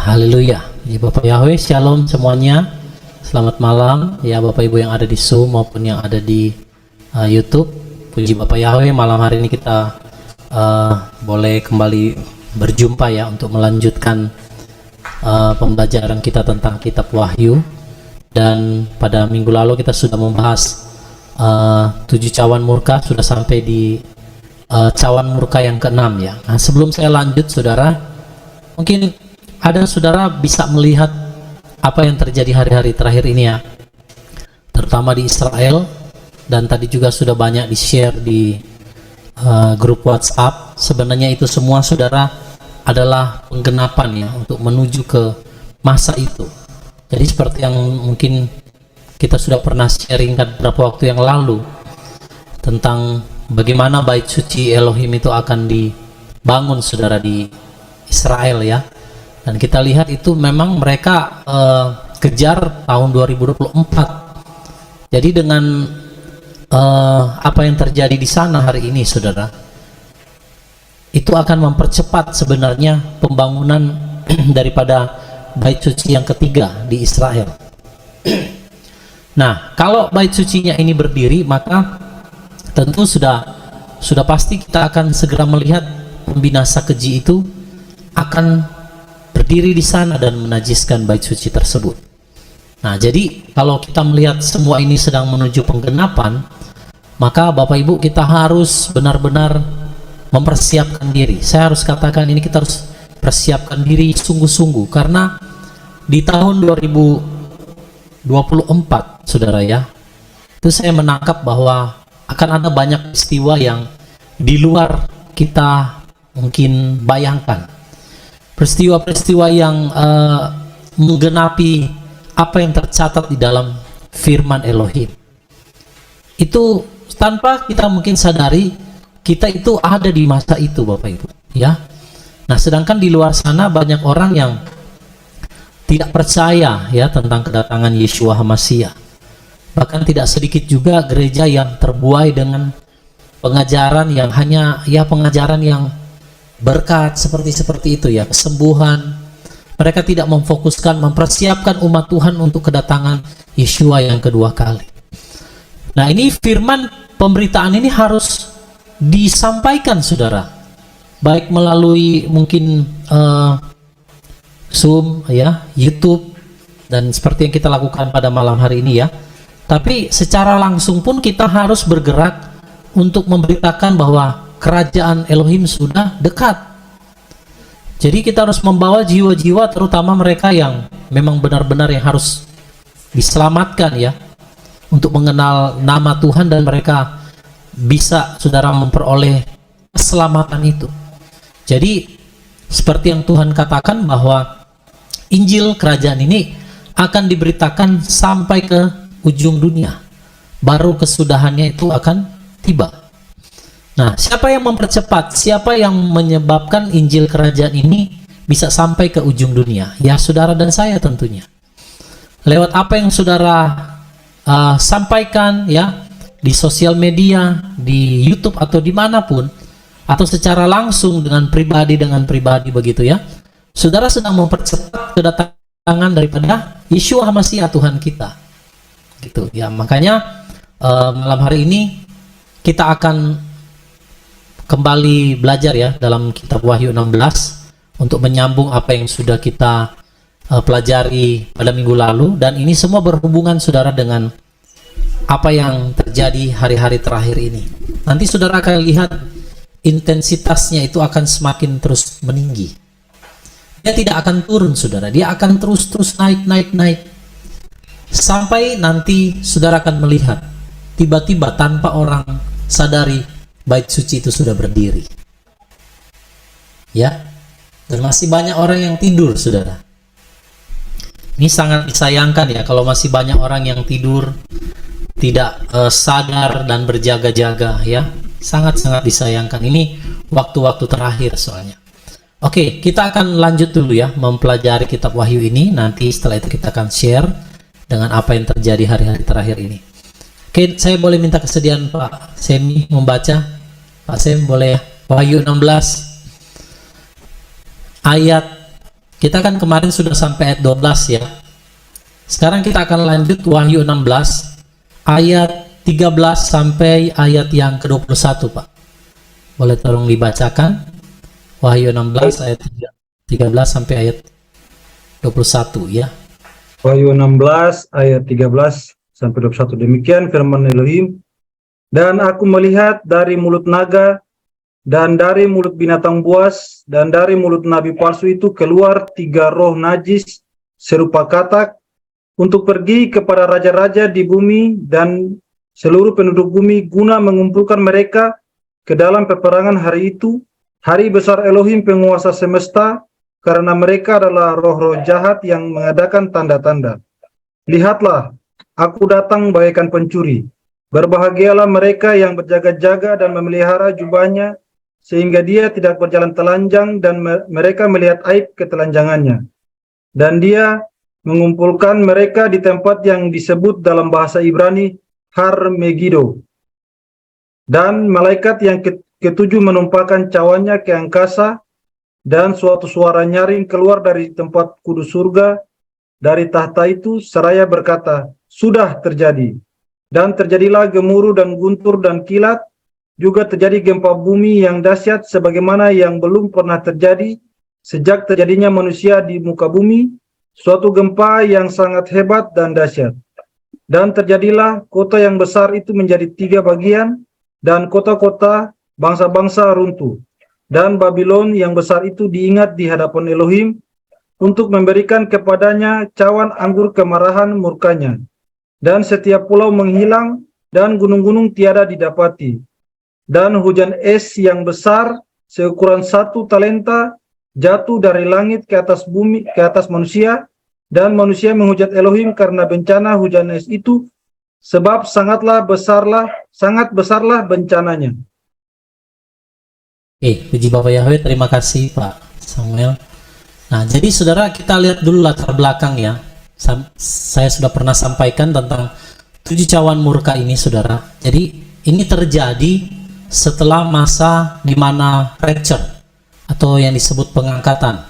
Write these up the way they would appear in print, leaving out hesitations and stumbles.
Haleluya. Ya Bapak Yahweh, shalom semuanya. Selamat malam ya Bapak Ibu yang ada di Zoom maupun yang ada di YouTube. Puji Bapak Yahweh, malam hari ini kita boleh kembali berjumpa ya untuk melanjutkan pembelajaran kita tentang kitab Wahyu. Dan pada minggu lalu kita sudah membahas 7 cawan murka, sudah sampai di cawan murka yang ke-6 ya. Nah, sebelum saya lanjut saudara, mungkin ada saudara bisa melihat apa yang terjadi hari-hari terakhir ini ya, terutama di Israel, dan tadi juga sudah banyak di-share di grup WhatsApp. Sebenarnya itu semua saudara adalah penggenapan ya untuk menuju ke masa itu. Jadi seperti yang mungkin kita sudah pernah sharingkan beberapa waktu yang lalu tentang bagaimana bait suci Elohim itu akan dibangun saudara di Israel ya. Dan kita lihat itu memang mereka kejar tahun 2024. Jadi dengan apa yang terjadi di sana hari ini saudara, itu akan mempercepat sebenarnya pembangunan daripada bait suci yang ketiga di Israel. Nah, kalau bait sucinya ini berdiri, maka tentu sudah pasti kita akan segera melihat pembinasa keji itu akan berdiri di sana dan menajiskan bait suci tersebut. Nah, jadi kalau kita melihat semua ini sedang menuju penggenapan, maka Bapak Ibu kita harus benar-benar mempersiapkan diri. Saya harus katakan ini, kita harus persiapkan diri sungguh-sungguh, karena di tahun 2024 saudara ya, itu saya menangkap bahwa akan ada banyak peristiwa yang di luar kita mungkin bayangkan. Peristiwa-peristiwa yang menggenapi apa yang tercatat di dalam firman Elohim. Itu tanpa kita mungkin sadari, kita itu ada di masa itu Bapak Ibu ya. Nah, sedangkan di luar sana banyak orang yang tidak percaya ya tentang kedatangan Yeshua HaMashiach. Bahkan tidak sedikit juga gereja yang terbuai dengan pengajaran yang hanya ya pengajaran yang berkat seperti itu ya, kesembuhan. Mereka tidak memfokuskan, mempersiapkan umat Tuhan untuk kedatangan Yeshua yang kedua kali. Nah, ini firman pemberitaan ini harus disampaikan saudara, baik melalui mungkin Zoom ya, YouTube, dan seperti yang kita lakukan pada malam hari ini ya. Tapi secara langsung pun kita harus bergerak untuk memberitakan bahwa kerajaan Elohim sudah dekat. Jadi kita harus membawa jiwa-jiwa, terutama mereka yang memang benar-benar yang harus diselamatkan ya, untuk mengenal nama Tuhan dan mereka bisa saudara memperoleh keselamatan itu. Jadi seperti yang Tuhan katakan bahwa Injil kerajaan ini akan diberitakan sampai ke ujung dunia, baru kesudahannya itu akan tiba. Nah, siapa yang mempercepat, siapa yang menyebabkan Injil kerajaan ini bisa sampai ke ujung dunia? Ya saudara dan saya tentunya. Lewat apa yang saudara sampaikan ya di sosial media, di YouTube atau dimanapun, atau secara langsung dengan pribadi begitu ya, saudara sedang mempercepat kedatangan daripada Yeshua HaMashiach Tuhan kita gitu ya. Makanya malam hari ini kita akan kembali belajar ya dalam kitab Wahyu 16 untuk menyambung apa yang sudah kita pelajari pada minggu lalu, dan ini semua berhubungan saudara dengan apa yang terjadi hari-hari terakhir ini. Nanti saudara akan lihat intensitasnya itu akan semakin terus meninggi. Dia tidak akan turun saudara, dia akan terus naik sampai nanti saudara akan melihat tiba-tiba tanpa orang sadari bait suci itu sudah berdiri ya, dan masih banyak orang yang tidur saudara. Ini sangat disayangkan ya kalau masih banyak orang yang tidur, tidak sadar dan berjaga-jaga ya. Sangat-sangat disayangkan. Ini waktu-waktu terakhir soalnya. Oke, kita akan lanjut dulu ya mempelajari kitab Wahyu ini. Nanti setelah itu kita akan share dengan apa yang terjadi hari-hari terakhir ini. Oke, saya boleh minta kesediaan Pak Semi membaca. Pak Sem boleh ya? Wahyu 16 ayat Kita kan kemarin sudah sampai ayat 12 ya. Sekarang kita akan lanjut Wahyu 16 ayat 13 sampai ayat yang ke-21, Pak. Boleh tolong dibacakan Wahyu 16 ayat 13 sampai ayat 21 ya. Wahyu 16 ayat 13 sampai 21. Demikian firman Elohim. Dan aku melihat dari mulut naga dan dari mulut binatang buas dan dari mulut nabi palsu itu keluar 3 roh najis serupa katak untuk pergi kepada raja-raja di bumi dan seluruh penduduk bumi guna mengumpulkan mereka ke dalam peperangan hari itu, hari besar Elohim penguasa semesta, karena mereka adalah roh-roh jahat yang mengadakan tanda-tanda. Lihatlah, aku datang bagaikan pencuri. Berbahagialah mereka yang berjaga-jaga dan memelihara jubahnya, sehingga dia tidak berjalan telanjang dan mereka melihat aib ketelanjangannya. Dan dia mengumpulkan mereka di tempat yang disebut dalam bahasa Ibrani Har Megiddo. Dan malaikat yang ketujuh menumpahkan cawannya ke angkasa, dan suatu suara nyaring keluar dari tempat kudus surga, dari tahta itu, seraya berkata, sudah terjadi. Dan terjadilah gemuruh dan guntur dan kilat, juga terjadi gempa bumi yang dahsyat sebagaimana yang belum pernah terjadi sejak terjadinya manusia di muka bumi, suatu gempa yang sangat hebat dan dahsyat. Dan terjadilah kota yang besar itu menjadi 3 bagian, dan kota-kota bangsa-bangsa runtuh. Dan Babylon yang besar itu diingat di hadapan Elohim untuk memberikan kepadanya cawan anggur kemarahan murkanya. Dan setiap pulau menghilang dan gunung-gunung tiada didapati. Dan hujan es yang besar seukuran 1 talenta jatuh dari langit ke atas bumi, ke atas manusia, dan manusia menghujat Elohim karena bencana hujan es itu, sebab sangat besarlah bencananya. Puji Bapak Yahweh, terima kasih Pak Samuel. Nah, jadi saudara, kita lihat dulu latar belakang ya. Saya sudah pernah sampaikan tentang 7 cawan murka ini, saudara. Jadi ini terjadi setelah masa di mana rapture atau yang disebut pengangkatan.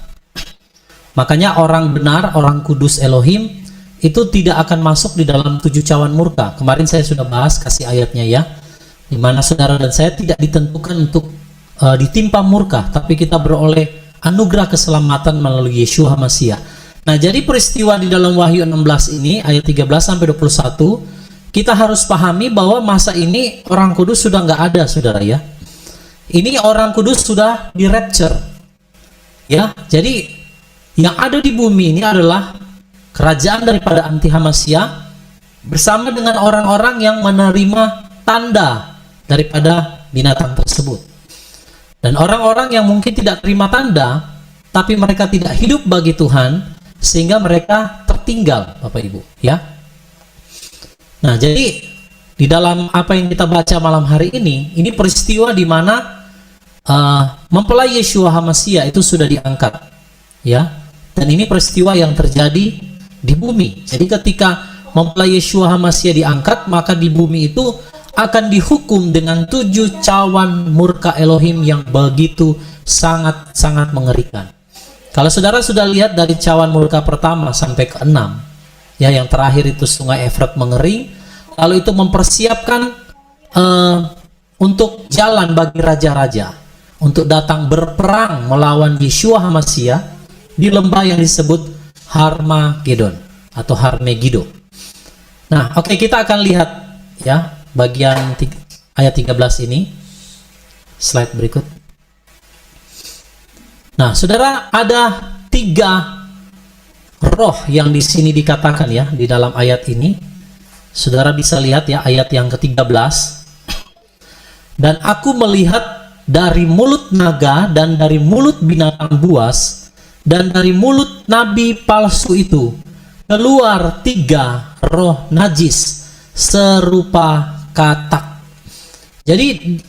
Makanya orang benar, orang kudus Elohim itu tidak akan masuk di dalam 7 cawan murka. Kemarin saya sudah bahas, kasih ayatnya ya, di mana saudara dan saya tidak ditentukan untuk ditimpa murka, tapi kita beroleh anugerah keselamatan melalui Yeshua HaMashiach. Nah, jadi peristiwa di dalam Wahyu 16 ini ayat 13 sampai 21, kita harus pahami bahwa masa ini orang kudus sudah nggak ada, saudara ya. Ini orang kudus sudah di rapture. Ya, jadi yang ada di bumi ini adalah kerajaan daripada anti Hamasya bersama dengan orang-orang yang menerima tanda daripada binatang tersebut. Dan orang-orang yang mungkin tidak terima tanda, tapi mereka tidak hidup bagi Tuhan, sehingga mereka tertinggal, Bapak Ibu, ya. Nah, jadi di dalam apa yang kita baca malam hari ini peristiwa di mana mempelai Yeshua HaMashiach itu sudah diangkat, ya. Dan ini peristiwa yang terjadi di bumi. Jadi ketika mempelai Yeshua HaMashiach diangkat, maka di bumi itu akan dihukum dengan 7 cawan murka Elohim yang begitu sangat-sangat mengerikan. Kalau saudara sudah lihat dari cawan murka pertama sampai ke-6, ya, yang terakhir itu sungai Efrat mengering, lalu itu mempersiapkan untuk jalan bagi raja-raja untuk datang berperang melawan Yeshua HaMashiach di lembah yang disebut Harmagedon atau Harmegiddo. Nah, oke, kita akan lihat ya bagian ayat 13 ini. Slide berikut. Nah, saudara, ada 3 roh yang di sini dikatakan ya di dalam ayat ini. Saudara bisa lihat ya ayat yang ke-13. Dan aku melihat dari mulut naga dan dari mulut binatang buas dan dari mulut nabi palsu itu keluar 3 roh najis serupa katak. Jadi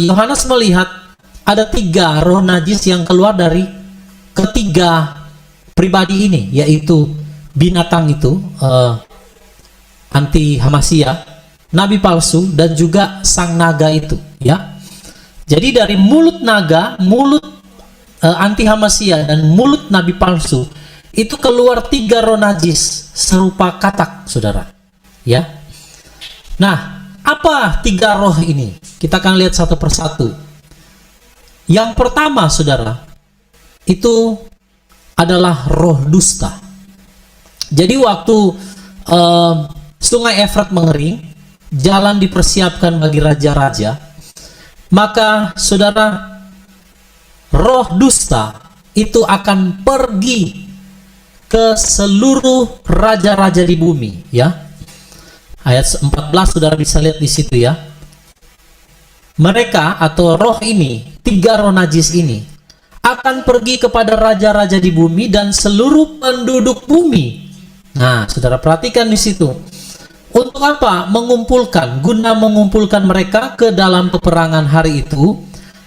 Yohanes melihat ada 3 roh najis yang keluar dari ketiga pribadi ini, yaitu binatang itu, anti Hamasya, nabi palsu, dan juga sang naga itu, ya. Jadi dari mulut naga, mulut anti Hamasia dan mulut nabi palsu, itu keluar 3 roh najis serupa katak, saudara. Ya. Nah, apa 3 roh ini? Kita akan lihat satu persatu. Yang pertama, saudara, itu adalah roh dusta. Jadi waktu sungai Efrat mengering, jalan dipersiapkan bagi raja-raja, maka saudara, roh dusta itu akan pergi ke seluruh raja-raja di bumi, ya. Ayat 14 saudara bisa lihat di situ, ya. Mereka atau roh ini, 3 roh najis ini akan pergi kepada raja-raja di bumi dan seluruh penduduk bumi. Nah, saudara perhatikan di situ. Untuk apa? Guna mengumpulkan mereka ke dalam peperangan hari itu,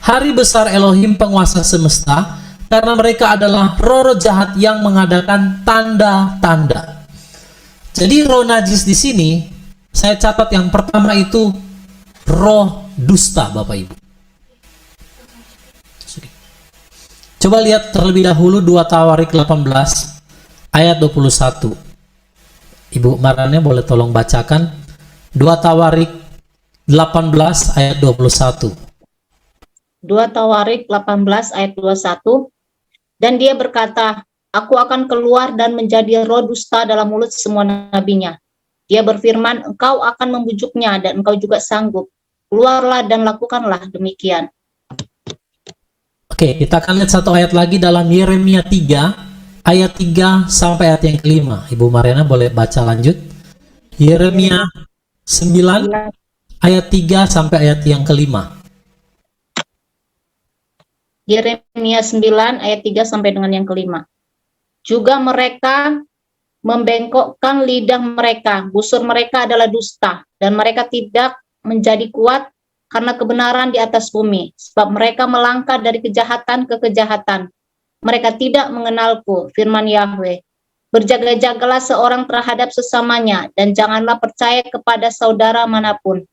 hari besar Elohim penguasa semesta, karena mereka adalah roh-roh jahat yang mengadakan tanda-tanda. Jadi roh najis di sini, saya catat yang pertama itu roh dusta, Bapak Ibu. Coba lihat terlebih dahulu 2 Tawarik 18 ayat 21. Ibu Marane boleh tolong bacakan 2 Tawarik 18 ayat 21. 2 Tawarik 18 ayat 21. Dan dia berkata, aku akan keluar dan menjadi roh dusta dalam mulut semua nabinya. Dia berfirman, engkau akan membujuknya dan engkau juga sanggup. Keluarlah dan lakukanlah demikian. Oke, kita akan lihat satu ayat lagi dalam Yeremia 3 ayat 3 sampai ayat yang kelima. Ibu Mariana boleh baca lanjut. Yeremia 9 ayat 3 sampai ayat yang kelima. Yeremia 9 ayat 3 sampai dengan yang kelima. Juga mereka membengkokkan lidah mereka, busur mereka adalah dusta, dan mereka tidak menjadi kuat karena kebenaran di atas bumi, sebab mereka melangkah dari kejahatan ke kejahatan. Mereka tidak mengenalku, firman Yahweh. Berjaga-jagalah seorang terhadap sesamanya, dan janganlah percaya kepada saudara manapun.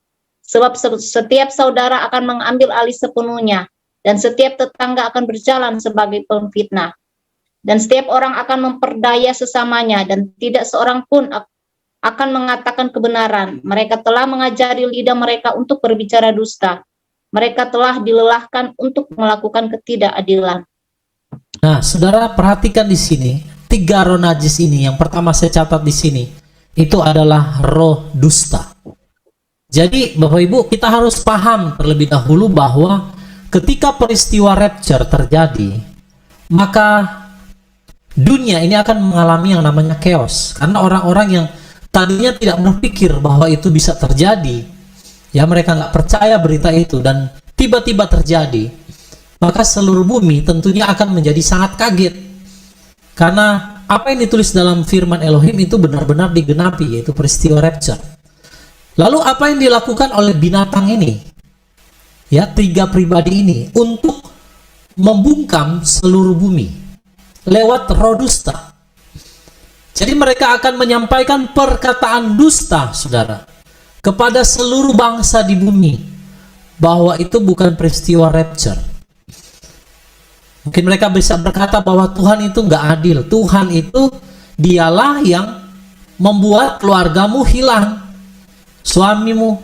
Sebab setiap saudara akan mengambil alih sepenuhnya, dan setiap tetangga akan berjalan sebagai pemfitnah. Dan setiap orang akan memperdaya sesamanya, dan tidak seorang pun akan mengatakan kebenaran. Mereka telah mengajari lidah mereka untuk berbicara dusta. Mereka telah dilelahkan untuk melakukan ketidakadilan. Nah, saudara perhatikan di sini, 3 roh najis ini, yang pertama saya catat di sini, itu adalah roh dusta. Jadi, Bapak Ibu, kita harus paham terlebih dahulu bahwa ketika peristiwa rapture terjadi, maka dunia ini akan mengalami yang namanya chaos. Karena orang-orang yang tadinya tidak berpikir bahwa itu bisa terjadi, ya mereka nggak percaya berita itu, dan tiba-tiba terjadi, maka seluruh bumi tentunya akan menjadi sangat kaget. Karena apa yang ditulis dalam firman Elohim itu benar-benar digenapi, yaitu peristiwa rapture. Lalu apa yang dilakukan oleh binatang ini, ya 3 pribadi ini, untuk membungkam seluruh bumi lewat roh dusta. Jadi mereka akan menyampaikan perkataan dusta, saudara, kepada seluruh bangsa di bumi, bahwa itu bukan peristiwa rapture. Mungkin mereka bisa berkata bahwa Tuhan itu nggak adil. Tuhan itu dialah yang membuat keluargamu hilang, suamimu,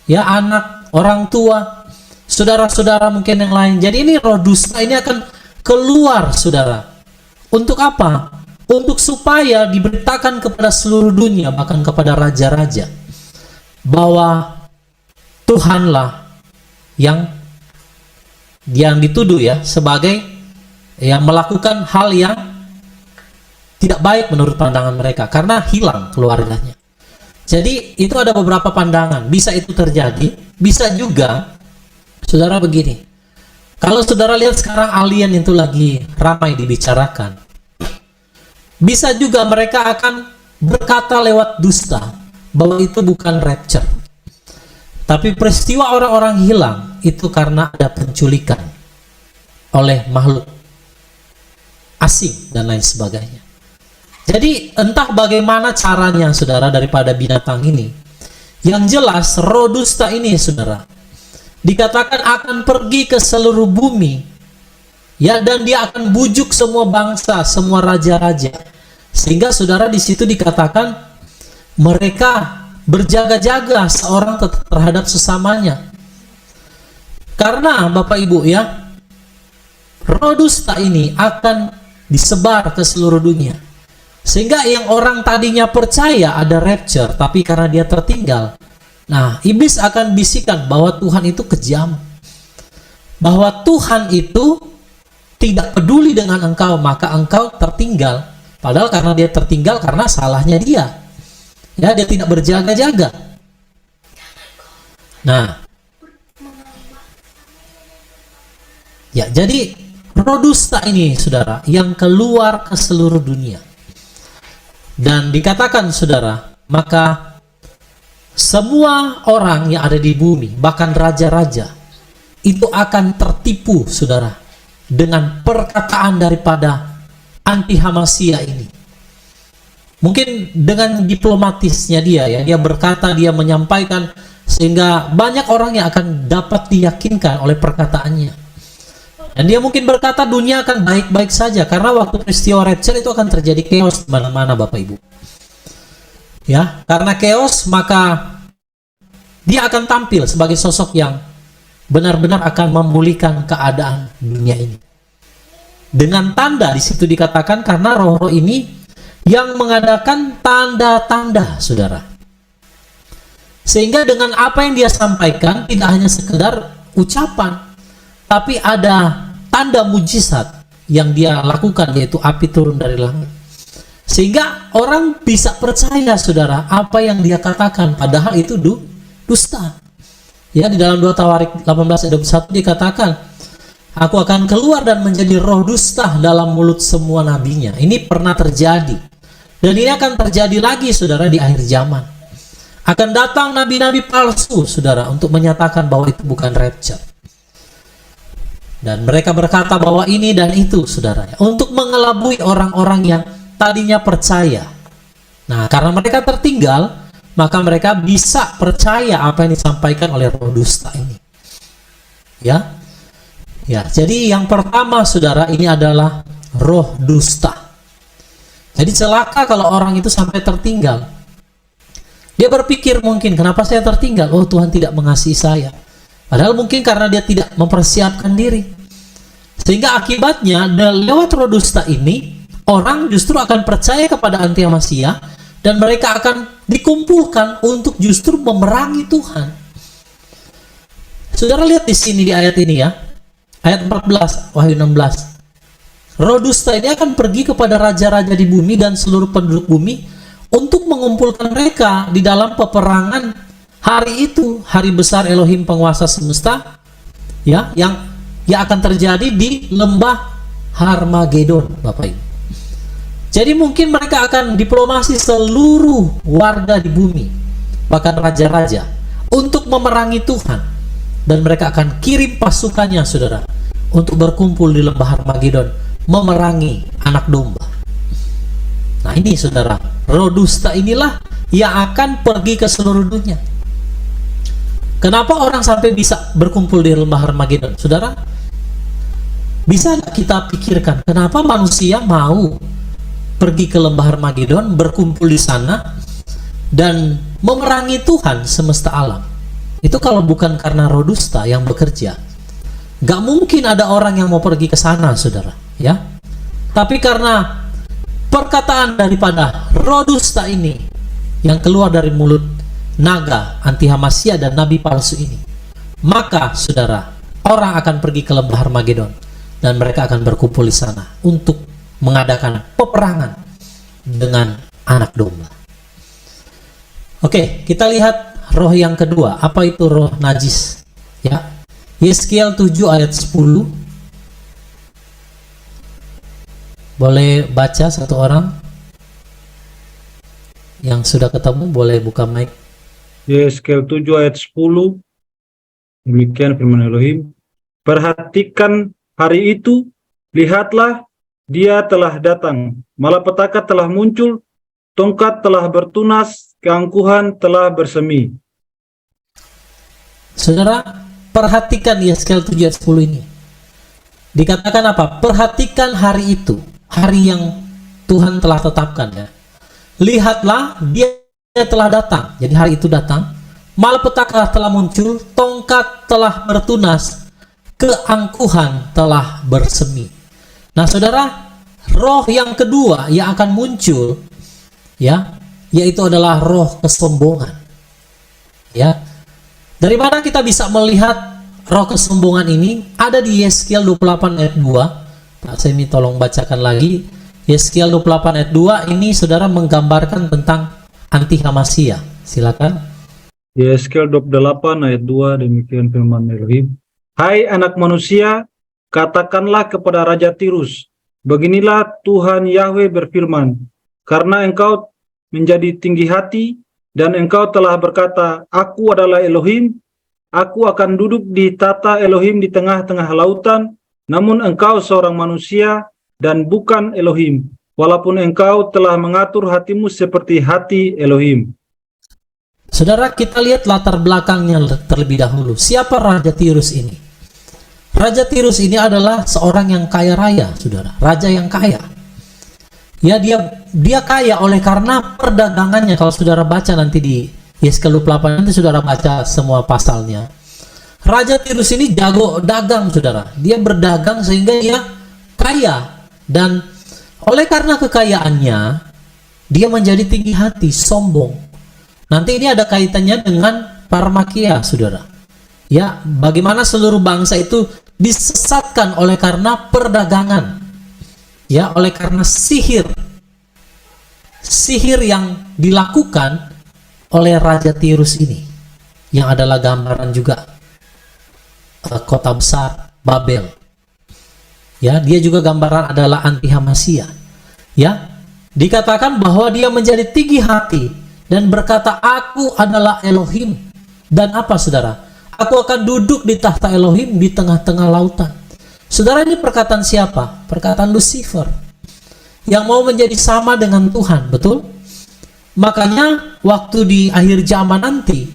ya anak, orang tua, saudara-saudara mungkin yang lain. Jadi ini roh dusta ini akan keluar, saudara. Untuk apa? Untuk supaya diberitakan kepada seluruh dunia, bahkan kepada raja-raja, bahwa Tuhanlah yang dituduh ya sebagai yang melakukan hal yang tidak baik menurut pandangan mereka, karena hilang keluarganya. Jadi itu ada beberapa pandangan, bisa itu terjadi, bisa juga, saudara, begini. Kalau saudara lihat sekarang alien itu lagi ramai dibicarakan, bisa juga mereka akan berkata lewat dusta bahwa itu bukan rapture, tapi peristiwa orang-orang hilang itu karena ada penculikan oleh makhluk asing dan lain sebagainya. Jadi entah bagaimana caranya, saudara, daripada binatang ini, yang jelas roh dusta ini, saudara, dikatakan akan pergi ke seluruh bumi, Ya, dan dia akan bujuk semua bangsa, semua raja-raja. Sehingga saudara di situ dikatakan mereka berjaga-jaga seorang terhadap sesamanya. Karena Bapak Ibu ya, roh dusta ini akan disebar ke seluruh dunia. Sehingga yang orang tadinya percaya ada rapture, tapi karena dia tertinggal, nah iblis akan bisikan bahwa Tuhan itu kejam, bahwa Tuhan itu tidak peduli dengan engkau, maka engkau tertinggal. Padahal karena dia tertinggal karena salahnya dia. Ya, dia tidak berjaga-jaga. Nah, ya, jadi roh dusta ini, saudara, yang keluar ke seluruh dunia. Dan dikatakan, saudara, maka semua orang yang ada di bumi, bahkan raja-raja, itu akan tertipu, saudara, dengan perkataan daripada anti Hamasia ini. Mungkin dengan diplomatisnya dia, ya, dia berkata, dia menyampaikan, sehingga banyak orang yang akan dapat diyakinkan oleh perkataannya. Dan dia mungkin berkata dunia akan baik-baik saja, karena waktu peristiwa rapture itu akan terjadi chaos di mana-mana, Bapak Ibu. Ya, karena chaos, maka dia akan tampil sebagai sosok yang benar-benar akan memulihkan keadaan dunia ini. Dengan tanda, di situ dikatakan karena roh-roh ini yang mengadakan tanda-tanda, saudara. Sehingga dengan apa yang dia sampaikan tidak hanya sekedar ucapan, tapi ada tanda mujizat yang dia lakukan, yaitu api turun dari langit. Sehingga orang bisa percaya, saudara, apa yang dia katakan, padahal itu dusta. Ya, di dalam 2 Tawarik 18 ayat 21 dikatakan, aku akan keluar dan menjadi roh dusta dalam mulut semua nabinya. Ini pernah terjadi. Dan ini akan terjadi lagi, saudara, di akhir zaman. Akan datang nabi-nabi palsu, saudara, untuk menyatakan bahwa itu bukan rapture. Dan mereka berkata bahwa ini dan itu, saudara, untuk mengelabui orang-orang yang tadinya percaya. Nah, karena mereka tertinggal, maka mereka bisa percaya apa yang disampaikan oleh roh dusta ini. Ya, ya. Jadi yang pertama, saudara, ini adalah roh dusta. Jadi celaka kalau orang itu sampai tertinggal. Dia berpikir mungkin, kenapa saya tertinggal? Oh, Tuhan tidak mengasihi saya. Padahal mungkin karena dia tidak mempersiapkan diri. Sehingga akibatnya lewat roh dusta ini, orang justru akan percaya kepada anti Hamasia, dan mereka akan dikumpulkan untuk justru memerangi Tuhan. Saudara lihat di sini di ayat ini ya. Ayat 14, Wahyu 16. Roh dusta ini akan pergi kepada raja-raja di bumi dan seluruh penduduk bumi untuk mengumpulkan mereka di dalam peperangan hari itu, hari besar Elohim penguasa semesta, ya, yang akan terjadi di lembah Harmagedon, Bapak Ibu. Jadi mungkin mereka akan diplomasi seluruh warga di bumi, bahkan raja-raja, untuk memerangi Tuhan. Dan mereka akan kirim pasukannya, saudara, untuk berkumpul di lembah Harmagedon, memerangi anak domba. Nah ini, saudara, roh dusta inilah yang akan pergi ke seluruh dunia. Kenapa orang sampai bisa berkumpul di lembah Harmagedon, saudara? Bisa kita pikirkan, kenapa manusia mau pergi ke lembah Harmagedon, berkumpul di sana, dan memerangi Tuhan semesta alam? Itu kalau bukan karena roh dusta yang bekerja, gak mungkin ada orang yang mau pergi ke sana, saudara. Ya, tapi karena perkataan daripada roh dusta ini yang keluar dari mulut naga anti Hamasia dan nabi palsu ini, maka, saudara, orang akan pergi ke lembah Harmagedon dan mereka akan berkumpul di sana untuk mengadakan peperangan dengan anak domba. Oke, kita lihat roh yang kedua. Apa itu roh najis? Ya, Yeskiel 7 ayat 10. Boleh baca satu orang? Yang sudah ketemu boleh buka mic. Yeskiel 7 ayat 10. Demikian firman Elohim. Perhatikan hari itu, lihatlah, dia telah datang, malapetaka telah muncul, tongkat telah bertunas, keangkuhan telah bersemi. Saudara, perhatikan Yeskiel 7 ayat 10 ini. Dikatakan apa? Perhatikan hari itu, hari yang Tuhan telah tetapkan ya. Lihatlah, dia telah datang. Jadi hari itu datang. Malapetaka telah muncul, tongkat telah bertunas, keangkuhan telah bersemi. Nah, saudara, roh yang kedua yang akan muncul, ya, yaitu adalah roh kesombongan. Ya, dari mana kita bisa melihat roh kesombongan ini? Ada di Yeskiel 28 ayat 2. Pak Semi tolong bacakan lagi. Yeskiel 28 ayat 2 ini saudara menggambarkan tentang anti Hamasia. Silakan. Yeskiel 28 ayat 2, demikian firman Elohim. Hai anak manusia, katakanlah kepada Raja Tirus, beginilah Tuhan Yahweh berfirman, karena engkau menjadi tinggi hati, dan engkau telah berkata, aku adalah Elohim, aku akan duduk di tata Elohim di tengah-tengah lautan, namun engkau seorang manusia dan bukan Elohim, walaupun engkau telah mengatur hatimu seperti hati Elohim. Saudara, kita lihat latar belakangnya terlebih dahulu. Siapa Raja Tirus ini? Raja Tirus ini adalah seorang yang kaya raya, saudara. Raja yang kaya. Ya, dia kaya oleh karena perdagangannya. Kalau saudara baca nanti di Yeskiel 28, nanti saudara baca semua pasalnya. Raja Tirus ini jago dagang, saudara. Dia berdagang sehingga dia kaya. Dan oleh karena kekayaannya, dia menjadi tinggi hati, sombong. Nanti ini ada kaitannya dengan Parmakia, saudara. Ya, bagaimana seluruh bangsa itu disesatkan oleh karena perdagangan. Ya, oleh karena sihir. Sihir yang dilakukan oleh Raja Tirus ini. Yang adalah gambaran juga kota besar Babel. Ya, dia juga gambaran adalah anti Hamasia. Ya, dikatakan bahwa dia menjadi tinggi hati dan berkata, aku adalah Elohim. Dan apa, saudara? Aku akan duduk di tahta Elohim di tengah-tengah lautan. Saudara, ini perkataan siapa? Perkataan Lucifer, yang mau menjadi sama dengan Tuhan, betul? Makanya waktu di akhir zaman nanti,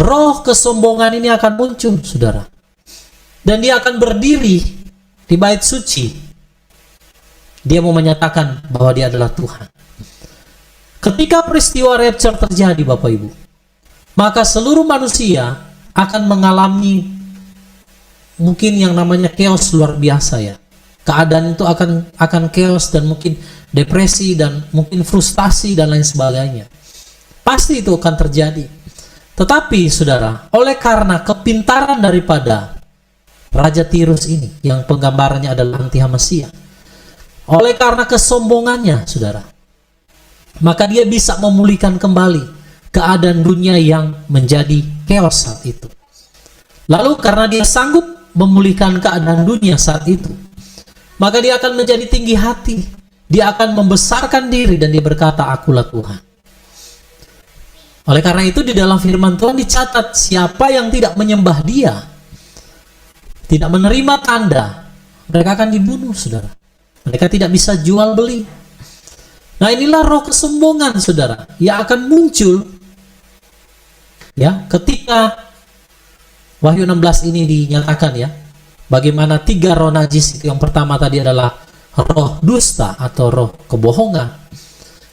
roh kesombongan ini akan muncul, saudara. Dan dia akan berdiri di bait suci. Dia mau menyatakan bahwa dia adalah Tuhan. Ketika peristiwa rapture terjadi, Bapak Ibu, maka seluruh manusia akan mengalami mungkin yang namanya chaos luar biasa ya. Keadaan itu akan chaos dan mungkin depresi dan mungkin frustasi dan lain sebagainya. Pasti itu akan terjadi. Tetapi saudara, oleh karena kepintaran daripada Raja Tirus ini yang penggambarannya adalah anti Hamasia, oleh karena kesombongannya, saudara, maka dia bisa memulihkan kembali keadaan dunia yang menjadi chaos saat itu. Lalu karena dia sanggup memulihkan keadaan dunia saat itu, maka dia akan menjadi tinggi hati. Dia akan membesarkan diri dan dia berkata, akulah Tuhan. Oleh karena itu di dalam firman Tuhan dicatat, siapa yang tidak menyembah dia, tidak menerima tanda, mereka akan dibunuh, saudara. Mereka tidak bisa jual beli. Nah, inilah roh kesombongan, saudara, yang akan muncul ya ketika Wahyu 16 ini dinyatakan ya. Bagaimana 3 roh najis itu. Yang pertama tadi adalah roh dusta atau roh kebohongan.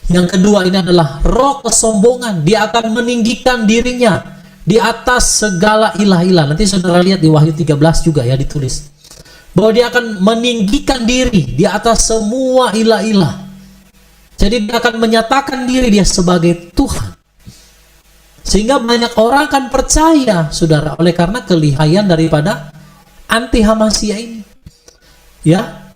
Yang kedua ini adalah roh kesombongan. Dia akan meninggikan dirinya di atas segala ilah-ilah. Nanti saudara lihat di Wahyu 13 juga ya ditulis bahwa dia akan meninggikan diri di atas semua ilah-ilah. Jadi dia akan menyatakan diri dia sebagai Tuhan. Sehingga banyak orang akan percaya, saudara, oleh karena kelihayan daripada anti Hamasia ini. Ya.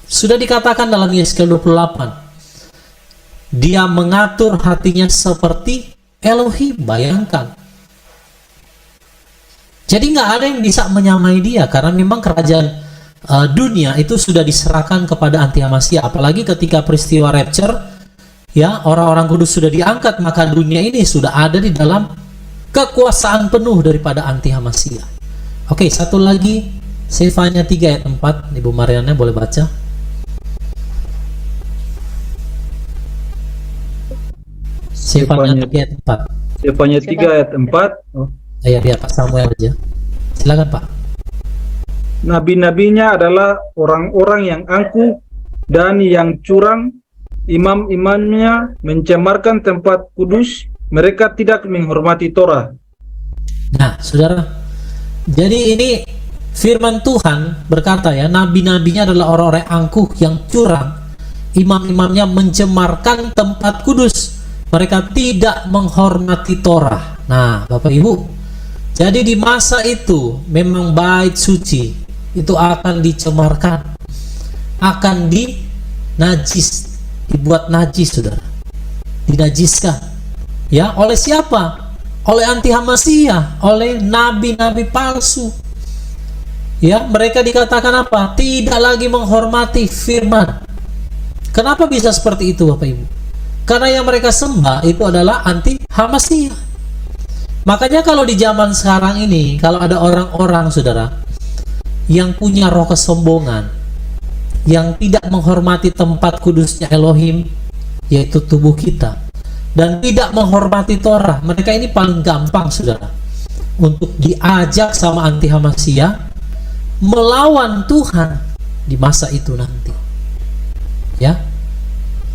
Sudah dikatakan dalam Yeskiel 28. Dia mengatur hatinya seperti Elohim, bayangkan. Jadi nggak ada yang bisa menyamai dia, karena memang kerajaan dunia itu sudah diserahkan kepada anti Hamasia. Apalagi ketika peristiwa rapture ya, orang-orang kudus sudah diangkat, maka dunia ini sudah ada di dalam kekuasaan penuh daripada anti Hamasia. Oke, satu lagi, Sefanya 3 ayat 4, Ibu Mariana boleh baca. Sefanya 3 ayat 4. Sefanya 3 ayat 4. Ya, biar Pak Samuel aja. Silakan, Pak. nabi-nabinya adalah orang-orang yang angkuh dan yang curang. Imam-imamnya mencemarkan tempat kudus, mereka tidak menghormati Torah. Nah, saudara, jadi ini firman Tuhan berkata ya, nabi-nabinya adalah orang-orang angkuh yang curang, imam-imamnya mencemarkan tempat kudus, mereka tidak menghormati Torah. Nah, Bapak Ibu, jadi di masa itu memang bait suci itu akan dicemarkan, akan dibuat najis, saudara, dinajiskan. Ya, oleh siapa? Oleh anti Hamasiyah, oleh nabi-nabi palsu. Ya, mereka dikatakan apa? Tidak lagi menghormati firman. Kenapa bisa seperti itu, Bapak Ibu? Karena yang mereka sembah itu adalah anti Hamasiyah. Makanya kalau di zaman sekarang ini, kalau ada orang-orang, saudara, yang punya roh kesombongan, yang tidak menghormati tempat kudusnya Elohim, yaitu tubuh kita, dan tidak menghormati Torah, mereka ini paling gampang, saudara, untuk diajak sama anti Hamasiyah melawan Tuhan di masa itu nanti. Ya,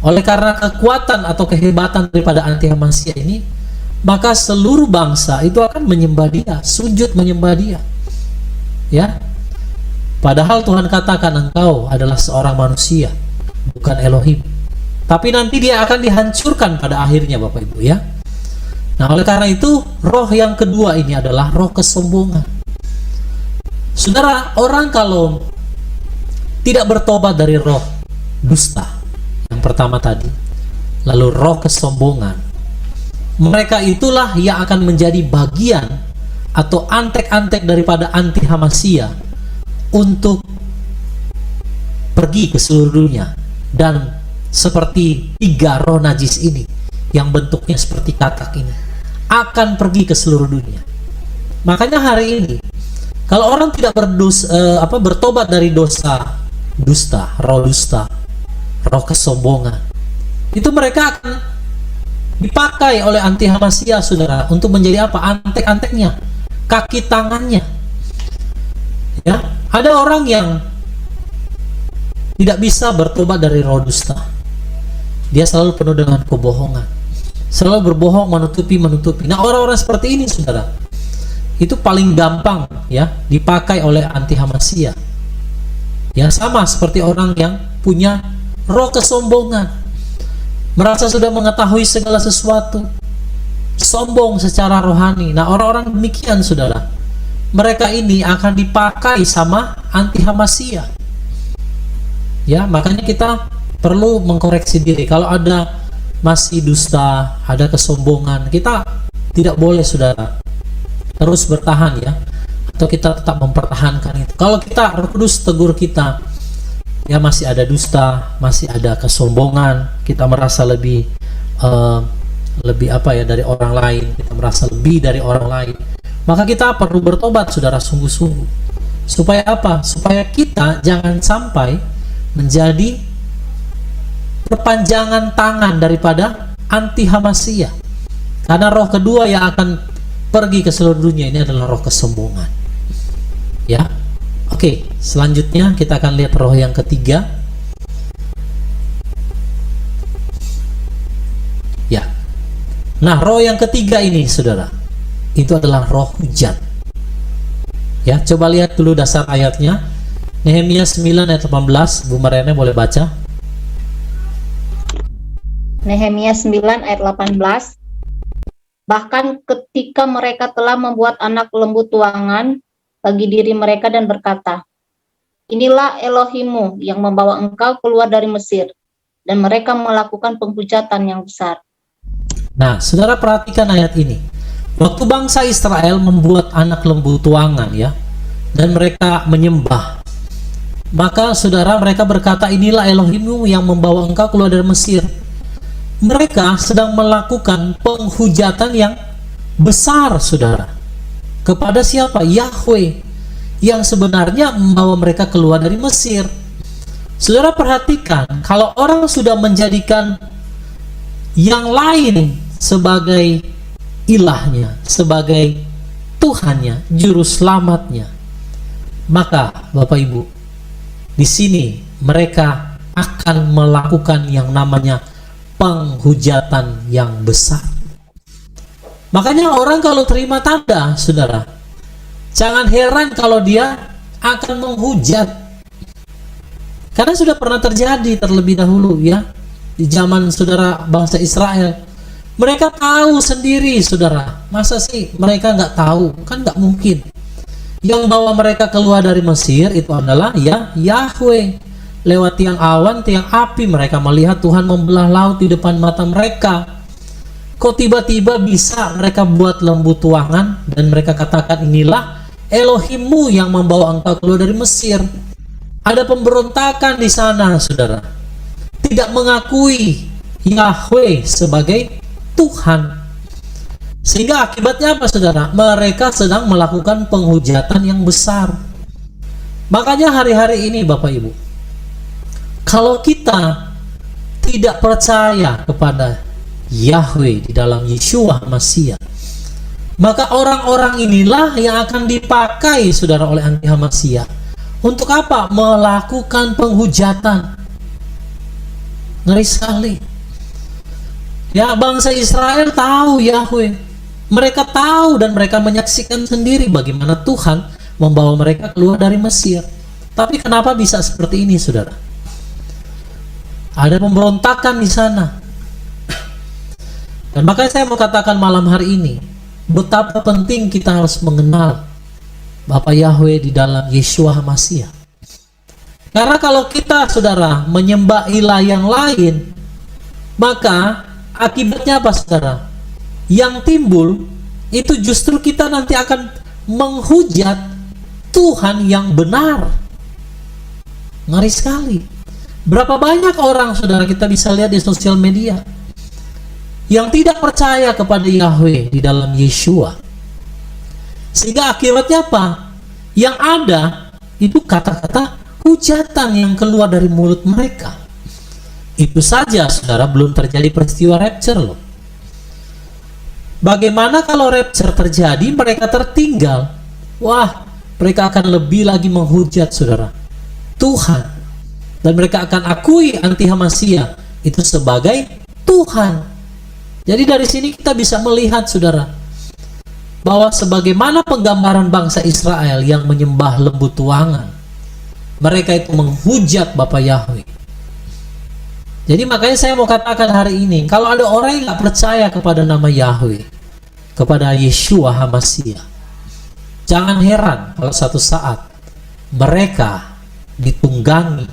oleh karena kekuatan atau kehebatan daripada anti Hamasiyah ini, maka seluruh bangsa itu akan menyembah dia, sujud menyembah dia. Ya, padahal Tuhan katakan engkau adalah seorang manusia, bukan Elohim. Tapi nanti dia akan dihancurkan pada akhirnya, Bapak Ibu ya. Nah, oleh karena itu roh yang kedua ini adalah roh kesombongan. Saudara, orang kalau tidak bertobat dari roh dusta yang pertama tadi, lalu roh kesombongan, mereka itulah yang akan menjadi bagian atau antek-antek daripada anti Hamasiyah untuk pergi ke seluruh dunia, dan seperti tiga roh najis ini yang bentuknya seperti katak ini akan pergi ke seluruh dunia. Makanya hari ini kalau orang tidak bertobat dari dosa dusta, roh kesombongan, itu mereka akan dipakai oleh anti Hamasiyah, saudara, untuk menjadi apa? Antek-anteknya, kaki tangannya. Ya, ada orang yang tidak bisa bertobat dari roh dusta. Dia selalu penuh dengan kebohongan, selalu berbohong, menutupi. Nah, orang-orang seperti ini, saudara, itu paling gampang ya dipakai oleh anti Hamasiyah. Ya, sama seperti orang yang punya roh kesombongan, merasa sudah mengetahui segala sesuatu, sombong secara rohani. Nah, orang-orang demikian, saudara, mereka ini akan dipakai sama anti Hamasiyah. Ya, makanya kita perlu mengkoreksi diri. Kalau ada masih dusta, ada kesombongan, kita tidak boleh, saudara, terus bertahan ya, atau kita tetap mempertahankan itu. Kalau kita Roh Kudus tegur kita, ya masih ada dusta, masih ada kesombongan, kita merasa lebih dari orang lain, kita merasa lebih dari orang lain, maka kita perlu bertobat, saudara, sungguh-sungguh. Supaya apa? Supaya kita jangan sampai menjadi perpanjangan tangan daripada anti Hamasiyah. Karena roh kedua yang akan pergi ke seluruh dunia ini adalah roh kesombongan. Ya. Oke, selanjutnya kita akan lihat roh yang ketiga. Ya. Nah, roh yang ketiga ini, saudara, itu adalah roh hujat. Ya, coba lihat dulu dasar ayatnya. Nehemia 9 ayat 18, Bu Mariana boleh baca? Nehemia 9 ayat 18. Bahkan ketika mereka telah membuat anak lembu tuangan bagi diri mereka dan berkata, inilah Elohimmu yang membawa engkau keluar dari Mesir, dan mereka melakukan penghujatan yang besar. Nah, saudara, perhatikan ayat ini. Waktu bangsa Israel membuat anak lembu tuangan ya, dan mereka menyembah, maka saudara, mereka berkata, inilah Elohimmu yang membawa engkau keluar dari Mesir. Mereka sedang melakukan penghujatan yang besar, saudara, kepada siapa? Yahweh, yang sebenarnya membawa mereka keluar dari Mesir. Saudara, perhatikan, kalau orang sudah menjadikan yang lain sebagai ilahnya, sebagai Tuhannya, juru selamatnya, maka Bapak Ibu, di sini mereka akan melakukan yang namanya penghujatan yang besar. Makanya orang kalau terima tanda, saudara, jangan heran kalau dia akan menghujat. Karena sudah pernah terjadi terlebih dahulu ya, di zaman saudara bangsa Israel. Mereka tahu sendiri, saudara. Masa sih mereka nggak tahu? Kan nggak mungkin. Yang bawa mereka keluar dari Mesir itu adalah ya Yahweh. Lewat tiang awan, tiang api, mereka melihat Tuhan membelah laut di depan mata mereka. Kok tiba-tiba bisa mereka buat lembu tuangan dan mereka katakan, inilah Elohimmu yang membawa engkau keluar dari Mesir. Ada pemberontakan di sana, saudara. Tidak mengakui Yahweh sebagai Tuhan. Sehingga akibatnya apa, saudara? Mereka sedang melakukan penghujatan yang besar. Makanya hari-hari ini Bapak Ibu, kalau kita tidak percaya kepada Yahweh di dalam Yeshua Masiah, maka orang-orang inilah yang akan dipakai, saudara, oleh anti Hamasiyah. Untuk apa? Melakukan penghujatan. Ngeri sekali. Ya, bangsa Israel tahu Yahweh. Mereka tahu dan mereka menyaksikan sendiri bagaimana Tuhan membawa mereka keluar dari Mesir. Tapi kenapa bisa seperti ini, saudara? Ada pemberontakan di sana. Dan makanya saya mau katakan malam hari ini, betapa penting kita harus mengenal Bapa Yahweh di dalam Yeshua Masiah. Karena kalau kita, saudara, menyembah ilah yang lain, maka akibatnya apa, saudara? Yang timbul itu justru kita nanti akan menghujat Tuhan yang benar. Ngeri sekali. Berapa banyak orang, saudara, kita bisa lihat di sosial media yang tidak percaya kepada Yahweh di dalam Yeshua. Sehingga akibatnya apa? Yang ada itu kata-kata hujatan yang keluar dari mulut mereka. Itu saja, saudara, belum terjadi peristiwa rapture loh. Bagaimana kalau rapture terjadi, mereka tertinggal? Wah, mereka akan lebih lagi menghujat, saudara, Tuhan. Dan mereka akan akui anti Hamasiyah itu sebagai Tuhan. Jadi dari sini kita bisa melihat, saudara, bahwa sebagaimana penggambaran bangsa Israel yang menyembah lembu tuangan, mereka itu menghujat Bapa Yahweh. Jadi makanya saya mau katakan hari ini, kalau ada orang yang gak percaya kepada nama Yahweh, kepada Yeshua Hamasiyah, jangan heran kalau satu saat mereka ditunggangi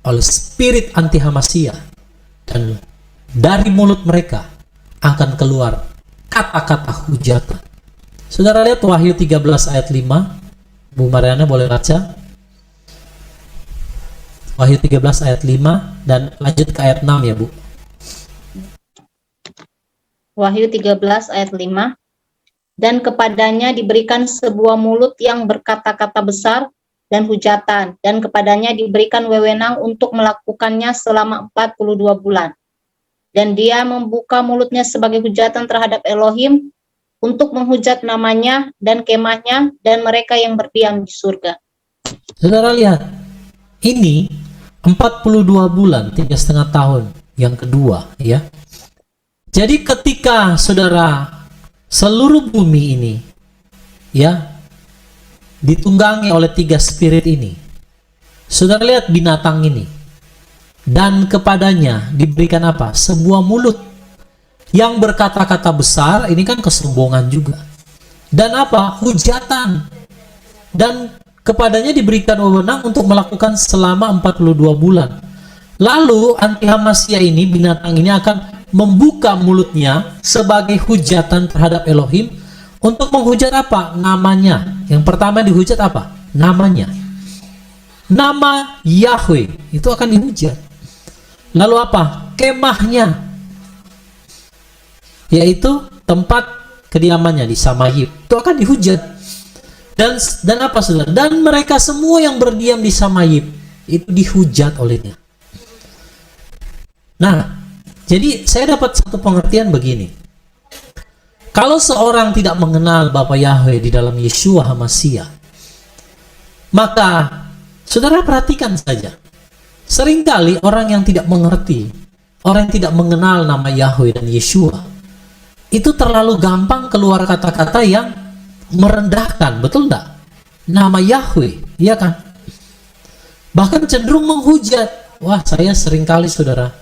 oleh spirit anti Hamasiyah, dan dari mulut mereka akan keluar kata-kata hujatan. Saudara lihat Wahyu 13 ayat 5. Bu Mariana boleh baca Wahyu 13 ayat 5 dan lanjut ke ayat 6 ya, Bu. Wahyu 13 ayat 5. Dan kepadanya diberikan sebuah mulut yang berkata-kata besar dan hujatan, dan kepadanya diberikan wewenang untuk melakukannya selama 42 bulan. Dan dia membuka mulutnya sebagai hujatan terhadap Elohim untuk menghujat namanya dan kemahnya dan mereka yang berdiam di surga. Saudara lihat, ini 42 bulan, 3,5 tahun yang kedua ya. Jadi ketika, saudara, seluruh bumi ini ya ditunggangi oleh 3 spirit ini, saudara lihat binatang ini, dan kepadanya diberikan apa? Sebuah mulut yang berkata-kata besar. Ini kan kesombongan juga. Dan apa? Hujatan. Dan kepadanya diberikan wewenang untuk melakukan selama 42 bulan. Lalu anti Hamasiyah ini, binatang ini akan membuka mulutnya sebagai hujatan terhadap Elohim untuk menghujat apa? Namanya. Yang pertama dihujat apa? Namanya. Nama Yahweh itu akan dihujat. Lalu apa? Kemahnya, yaitu tempat kediamannya di Samayib, itu akan dihujat. Dan apa, saudara? Dan mereka semua yang berdiam di Samayib itu dihujat olehnya. Nah, jadi saya dapat satu pengertian begini. Kalau seorang tidak mengenal Bapa Yahweh di dalam Yeshua Hamasiyah, Maka saudara perhatikan saja, seringkali orang yang tidak mengerti, orang yang tidak mengenal nama Yahweh dan Yeshua, itu terlalu gampang keluar kata-kata yang merendahkan, betul enggak? Nama Yahweh, iya kan? Bahkan cenderung menghujat. Wah, saya seringkali saudara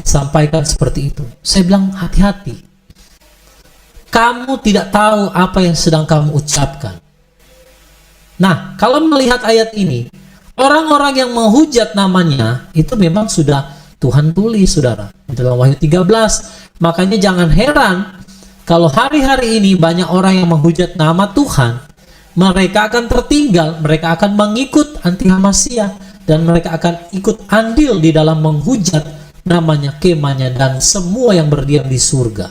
sampaikan seperti itu. Saya bilang hati-hati. Kamu tidak tahu apa yang sedang kamu ucapkan. Nah, kalau melihat ayat ini, orang-orang yang menghujat namanya itu memang sudah Tuhan tulis, saudara, dalam Wahyu 13. Makanya jangan heran kalau hari-hari ini banyak orang yang menghujat nama Tuhan. Mereka akan tertinggal, mereka akan mengikut anti-Hamasia, dan mereka akan ikut andil di dalam menghujat namanya, kemahnya, dan semua yang berdiam di surga.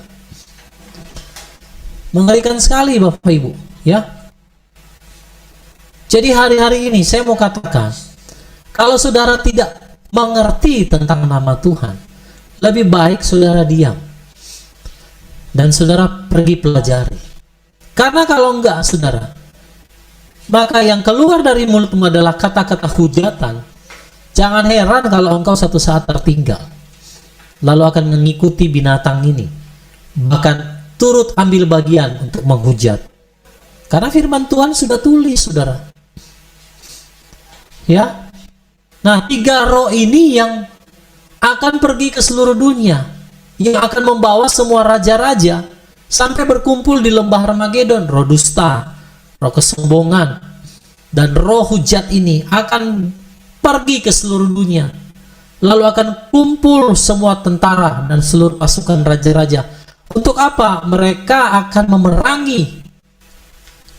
Mengerikan sekali Bapak Ibu, ya. Jadi hari-hari ini saya mau katakan, kalau saudara tidak mengerti tentang nama Tuhan, lebih baik saudara diam dan saudara pergi pelajari. Karena kalau enggak, saudara, maka yang keluar dari mulutmu adalah kata-kata hujatan. Jangan heran kalau engkau satu saat tertinggal, lalu akan mengikuti binatang ini, bahkan turut ambil bagian untuk menghujat. Karena firman Tuhan sudah tulis, saudara. Ya. Nah, 3 roh ini yang akan pergi ke seluruh dunia, yang akan membawa semua raja-raja sampai berkumpul di lembah Armagedon. Roh dusta, roh kesombongan, dan roh hujat ini akan pergi ke seluruh dunia. Lalu akan kumpul semua tentara dan seluruh pasukan raja-raja. Untuk apa? Mereka akan memerangi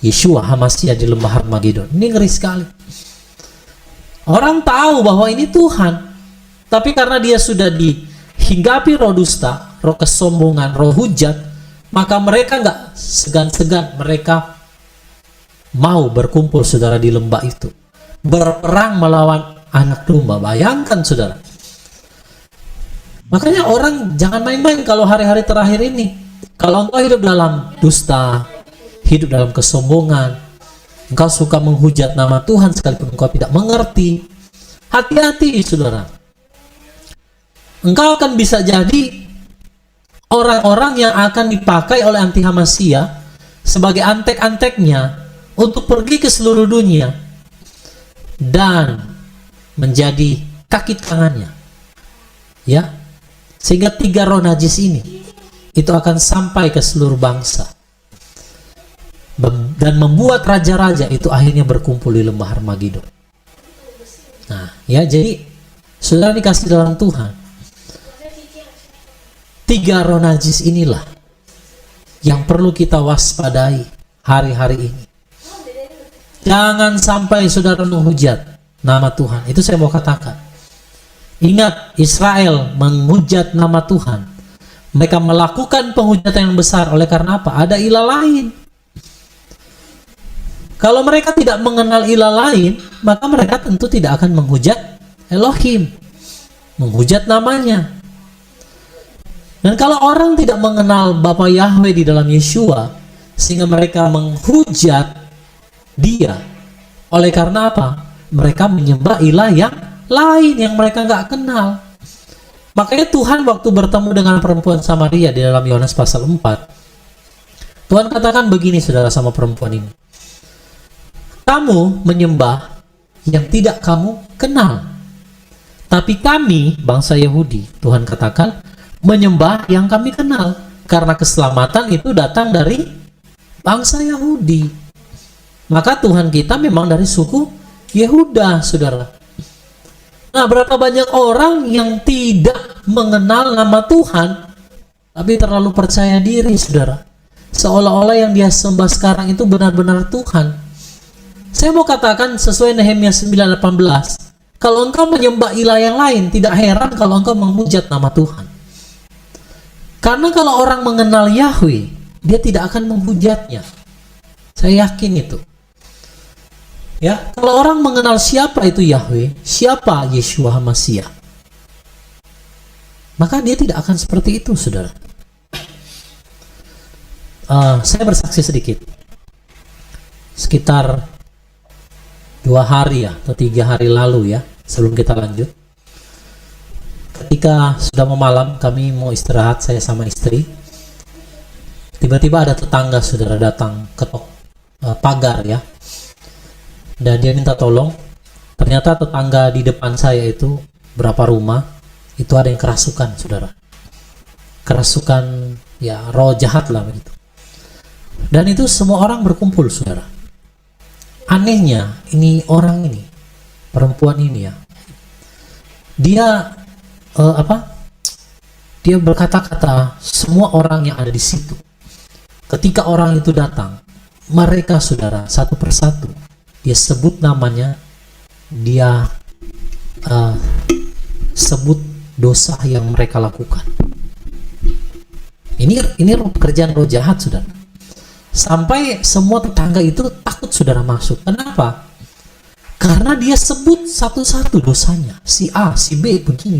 Yeshua HaMashiach di lembah Armagedon. Ini ngeri sekali. Orang tahu bahwa ini Tuhan, tapi karena dia sudah dihinggapi roh dusta, roh kesombongan, roh hujat, maka mereka nggak segan-segan, mereka mau berkumpul, saudara, di lembah itu, berperang melawan anak domba. Bayangkan, saudara. Makanya orang jangan main-main kalau hari-hari terakhir ini. Kalau engkau hidup dalam dusta, hidup dalam kesombongan, engkau suka menghujat nama Tuhan sekalipun engkau tidak mengerti, hati-hati, saudara. Engkau akan bisa jadi orang-orang yang akan dipakai oleh anti-Hamasia sebagai antek-anteknya untuk pergi ke seluruh dunia dan menjadi kaki tangannya, ya, sehingga 3 roh najis ini itu akan sampai ke seluruh bangsa dan membuat raja-raja itu akhirnya berkumpul di lembah Armagedon. Nah, ya, jadi saudara dikasih dalam Tuhan, 3 roh najis inilah yang perlu kita waspadai hari-hari ini. Jangan sampai saudara menghujat nama Tuhan. Itu saya mau katakan. Ingat, Israel menghujat nama Tuhan. Mereka melakukan penghujatan yang besar. Oleh karena apa? Ada ilah lain. Kalau mereka tidak mengenal ilah lain, maka mereka tentu tidak akan menghujat Elohim, menghujat namanya. Dan kalau orang tidak mengenal Bapa Yahweh di dalam Yeshua, sehingga mereka menghujat dia, oleh karena apa? Mereka menyembah ilah yang lain yang mereka nggak kenal. Makanya Tuhan waktu bertemu dengan perempuan Samaria di dalam Yohanes pasal 4, Tuhan katakan begini, saudara, sama perempuan ini. Kamu menyembah yang tidak kamu kenal. Tapi kami, bangsa Yahudi, Tuhan katakan, menyembah yang kami kenal. Karena keselamatan itu datang dari bangsa Yahudi. Maka Tuhan kita memang dari suku Yehuda, saudara. Nah, berapa banyak orang yang tidak mengenal nama Tuhan, tapi terlalu percaya diri, saudara. Seolah-olah yang dia sembah sekarang itu benar-benar Tuhan. Saya mau katakan sesuai Nehemia 9:18, kalau engkau menyembah ilah yang lain, tidak heran kalau engkau menghujat nama Tuhan. Karena kalau orang mengenal Yahweh, dia tidak akan menghujatnya. Saya yakin itu. Ya, kalau orang mengenal siapa itu Yahweh, siapa Yeshua HaMashiach, maka dia tidak akan seperti itu, saudara. Saya bersaksi sedikit. Sekitar 2 hari ya, atau 3 hari lalu ya, sebelum kita lanjut. Ketika sudah mau malam, kami mau istirahat, saya sama istri. Tiba-tiba ada tetangga saudara datang ketok pagar ya. Dan dia minta tolong. Ternyata tetangga di depan saya itu berapa rumah, itu ada yang kerasukan saudara. Kerasukan ya, roh jahat lah begitu. Dan itu semua orang berkumpul saudara. Anehnya ini orang ini, perempuan ini ya, dia dia berkata-kata semua orang yang ada di situ. Ketika orang itu datang, mereka saudara satu persatu dia sebut namanya, dia sebut dosa yang mereka lakukan. Ini pekerjaan roh jahat saudara. Sampai semua tetangga itu takut saudara masuk. Kenapa? Karena dia sebut satu-satu dosanya. Si A, si B, begini.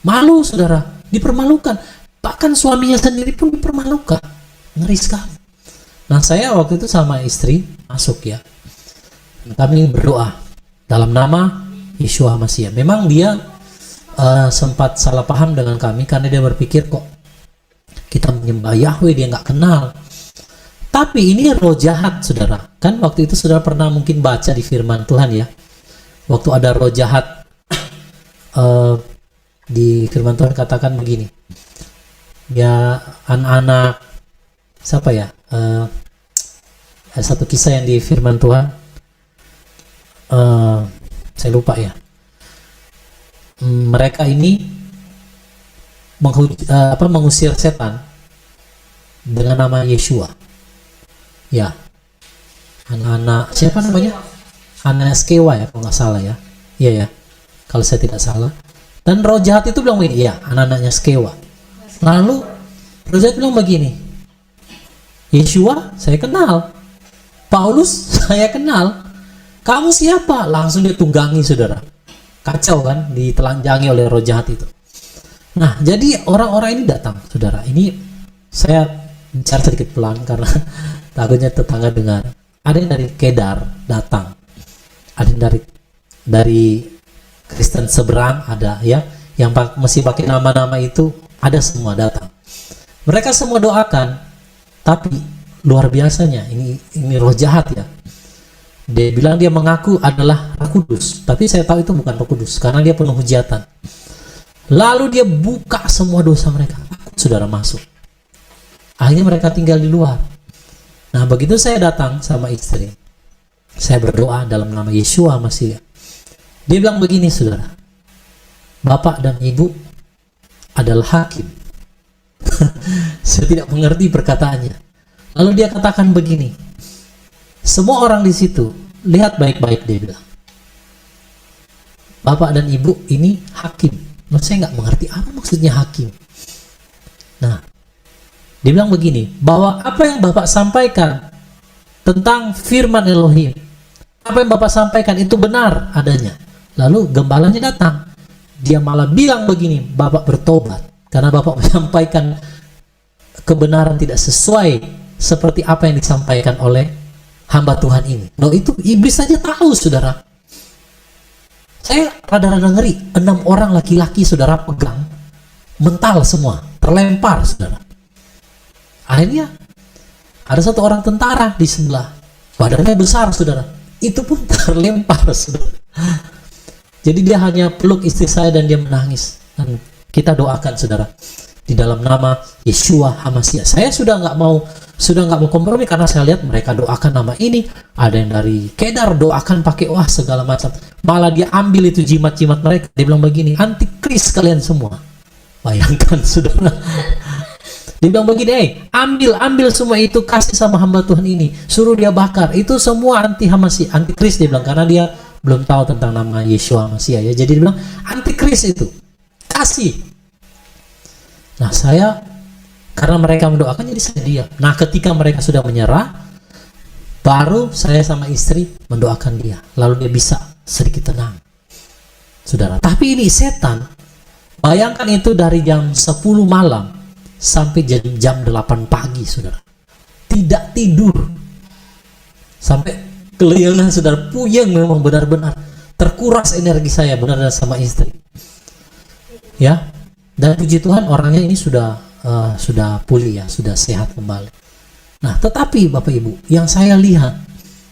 Malu saudara, dipermalukan. Bahkan suaminya sendiri pun dipermalukan. Ngeri sekali. Nah, saya waktu itu sama istri masuk ya. Kami berdoa dalam nama Yeshua HaMashiach. Memang dia sempat salah paham dengan kami karena dia berpikir kok kita menyembah Yahweh, dia nggak kenal. Tapi ini roh jahat saudara. Kan waktu itu saudara pernah mungkin baca di firman Tuhan ya, waktu ada roh jahat di firman Tuhan katakan begini ya, anak-anak siapa ya, satu kisah yang di firman Tuhan, saya lupa ya, mereka ini mengusir setan dengan nama Yeshua ya. Anak-anak siapa namanya, anak Skewa ya kalau nggak salah ya, iya ya kalau saya tidak salah. Dan roh jahat itu bilang begini, iya anak-anaknya Skewa. Lalu roh jahat bilang begini, Yeshua saya kenal, Paulus saya kenal, kamu siapa? Langsung dia tunggangi saudara. Kacau kan, ditelanjangi oleh roh jahat itu. Nah, jadi orang-orang ini datang saudara. Ini saya bicara sedikit pelan karena takutnya tetangga dengar. Ada yang dari Kedar datang, ada yang dari Kristen seberang ada ya, yang masih pakai nama-nama itu, ada semua datang. Mereka semua doakan, tapi luar biasanya ini roh jahat ya. Dia bilang dia mengaku adalah Roh Kudus, tapi saya tahu itu bukan Roh Kudus karena dia penuh hujatan. Lalu dia buka semua dosa mereka, saudara masuk. Akhirnya mereka tinggal di luar. Nah, begitu saya datang sama istri, saya berdoa dalam nama Yeshua HaMashiach. Dia bilang begini saudara, Bapak dan Ibu adalah hakim. Saya tidak mengerti perkataannya. Lalu dia katakan begini, semua orang di situ lihat baik-baik, dia bilang, Bapak dan Ibu ini hakim. Nah, saya nggak mengerti apa maksudnya hakim. Nah, dia bilang begini, bahwa apa yang Bapak sampaikan tentang firman Elohim, apa yang Bapak sampaikan itu benar adanya. Lalu gembalanya datang, dia malah bilang begini, Bapak bertobat karena Bapak menyampaikan kebenaran tidak sesuai seperti apa yang disampaikan oleh hamba Tuhan ini. Loh, itu iblis saja tahu saudara. Saya rada-rada ngeri, 6 orang laki-laki saudara pegang, mental semua, terlempar saudara. Akhirnya ada satu orang tentara di sebelah, badannya besar saudara, itu pun terlempar saudara. Jadi dia hanya peluk istri saya dan dia menangis. Dan kita doakan saudara di dalam nama Yeshua HaMashiach. Saya sudah nggak mau kompromi karena saya lihat mereka doakan nama ini. Ada yang dari Kedar doakan pakai segala macam. Malah dia ambil itu jimat-jimat mereka. Dia bilang begini, antikris kalian semua. Bayangkan saudara. Dia bilang begini, ambil semua itu, kasih sama hamba Tuhan ini, suruh dia bakar. Itu semua anti-HaMashiach, antikris dia bilang, karena dia belum tahu tentang nama Yeshua HaMashiach ya. Jadi dia bilang antikris itu, kasih. Nah, saya karena mereka mendoakan jadi saya diam. Nah, ketika mereka sudah menyerah, baru saya sama istri mendoakan dia. Lalu dia bisa sedikit tenang. Saudara, tapi ini setan. Bayangkan itu dari jam 10 malam sampai jam 8 pagi, saudara. Tidak tidur. Sampai Kelihanan saudara, puyeng memang benar-benar. Terkuras energi saya benar sama istri. Ya, dan puji Tuhan orangnya ini sudah pulih ya, sudah sehat kembali. Nah, tetapi Bapak Ibu, yang saya lihat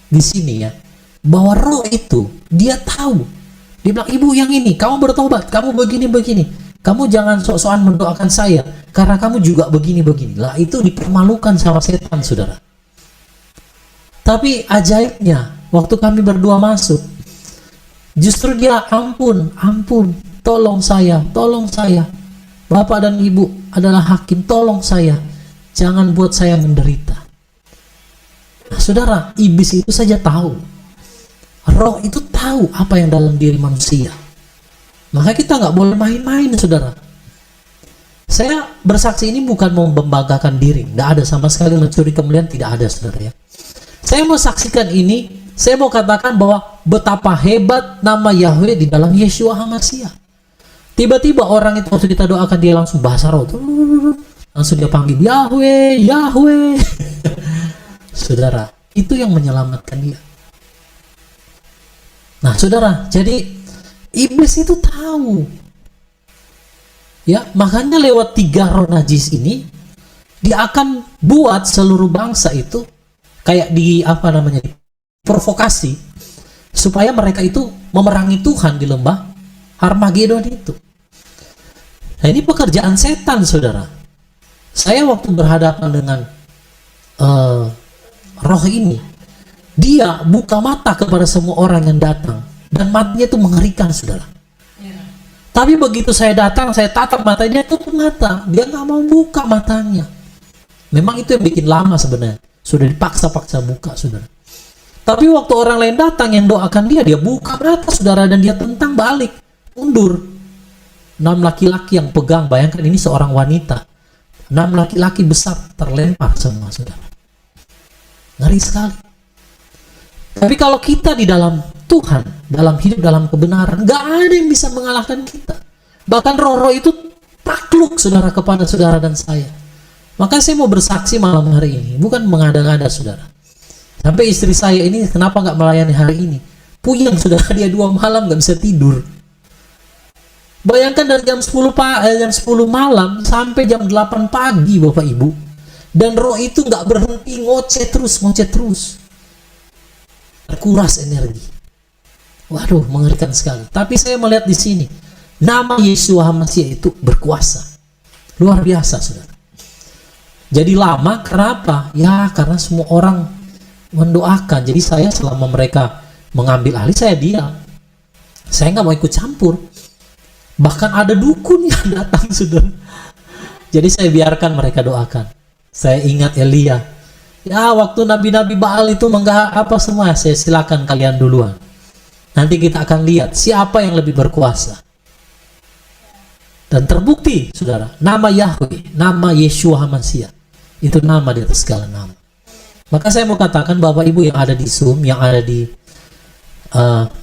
di sini ya, bahwa roh itu dia tahu. Dia bilang, ibu yang ini, kamu bertobat, kamu begini-begini. Kamu jangan sok-sokan mendoakan saya, karena kamu juga begini-begini. Lah, itu dipermalukan sama setan, saudara. Tapi ajaibnya, waktu kami berdua masuk, justru dia ampun, tolong saya. Bapak dan ibu adalah hakim, tolong saya. Jangan buat saya menderita. Nah, saudara, iblis itu saja tahu. Roh itu tahu apa yang dalam diri manusia. Maka kita nggak boleh main-main, saudara. Saya bersaksi ini bukan mau membanggakan diri. Nggak ada sama sekali mencuri kemuliaan, tidak ada, saudara ya. Saya mau saksikan ini, saya mau katakan bahwa betapa hebat nama Yahweh di dalam Yeshua HaMashiach. Tiba-tiba orang itu waktu kita doakan dia langsung bahasa roh. Langsung dia panggil Yahweh, Yahweh. Saudara, itu yang menyelamatkan dia. Nah, saudara, jadi iblis itu tahu. Ya, makanya lewat 3 roh najis ini dia akan buat seluruh bangsa itu kayak provokasi supaya mereka itu memerangi Tuhan di lembah Harmagedon itu. Nah, ini pekerjaan setan, saudara. Saya waktu berhadapan dengan roh ini, dia buka mata kepada semua orang yang datang, dan matanya itu mengerikan, saudara. Tapi begitu saya datang, saya tatap matanya, dia tutup mata, dia nggak mau buka matanya. Memang itu yang bikin lama sebenarnya, sudah dipaksa-paksa buka, saudara. Tapi waktu orang lain datang yang doakan dia buka mata, saudara, dan dia tentang balik, mundur. 6 laki-laki yang pegang, bayangkan ini seorang wanita. 6 laki-laki besar terlempar semua, saudara. Ngeri sekali. Tapi kalau kita di dalam Tuhan, dalam hidup dalam kebenaran, gak ada yang bisa mengalahkan kita. Bahkan roh-roh itu takluk, saudara, kepada saudara dan saya. Maka saya mau bersaksi malam hari ini, bukan mengada-ngada, saudara. Sampai istri saya ini kenapa gak melayani hari ini? Puyeng, saudara, dia 2 malam gak bisa tidur. Bayangkan dari jam 10 malam sampai jam 8 pagi, Bapak Ibu. Dan roh itu gak berhenti, ngoceh terus. Terkuras energi. Waduh, mengerikan sekali. Tapi saya melihat di sini, nama Yeshua HaMashiach itu berkuasa. Luar biasa, saudara. Jadi lama, kenapa? Ya, karena semua orang mendoakan. Jadi saya selama mereka mengambil alih, saya diam. Saya nggak mau ikut campur. Bahkan ada dukun yang datang, saudara. Jadi saya biarkan mereka doakan. Saya ingat Elia. Ya, waktu nabi-nabi Baal itu semua, saya silakan kalian duluan. Nanti kita akan lihat siapa yang lebih berkuasa. Dan terbukti, saudara, nama Yahweh, nama Yeshua HaMashiach, itu nama di atas segala nama. Maka saya mau katakan, Bapak Ibu yang ada di Zoom, yang ada di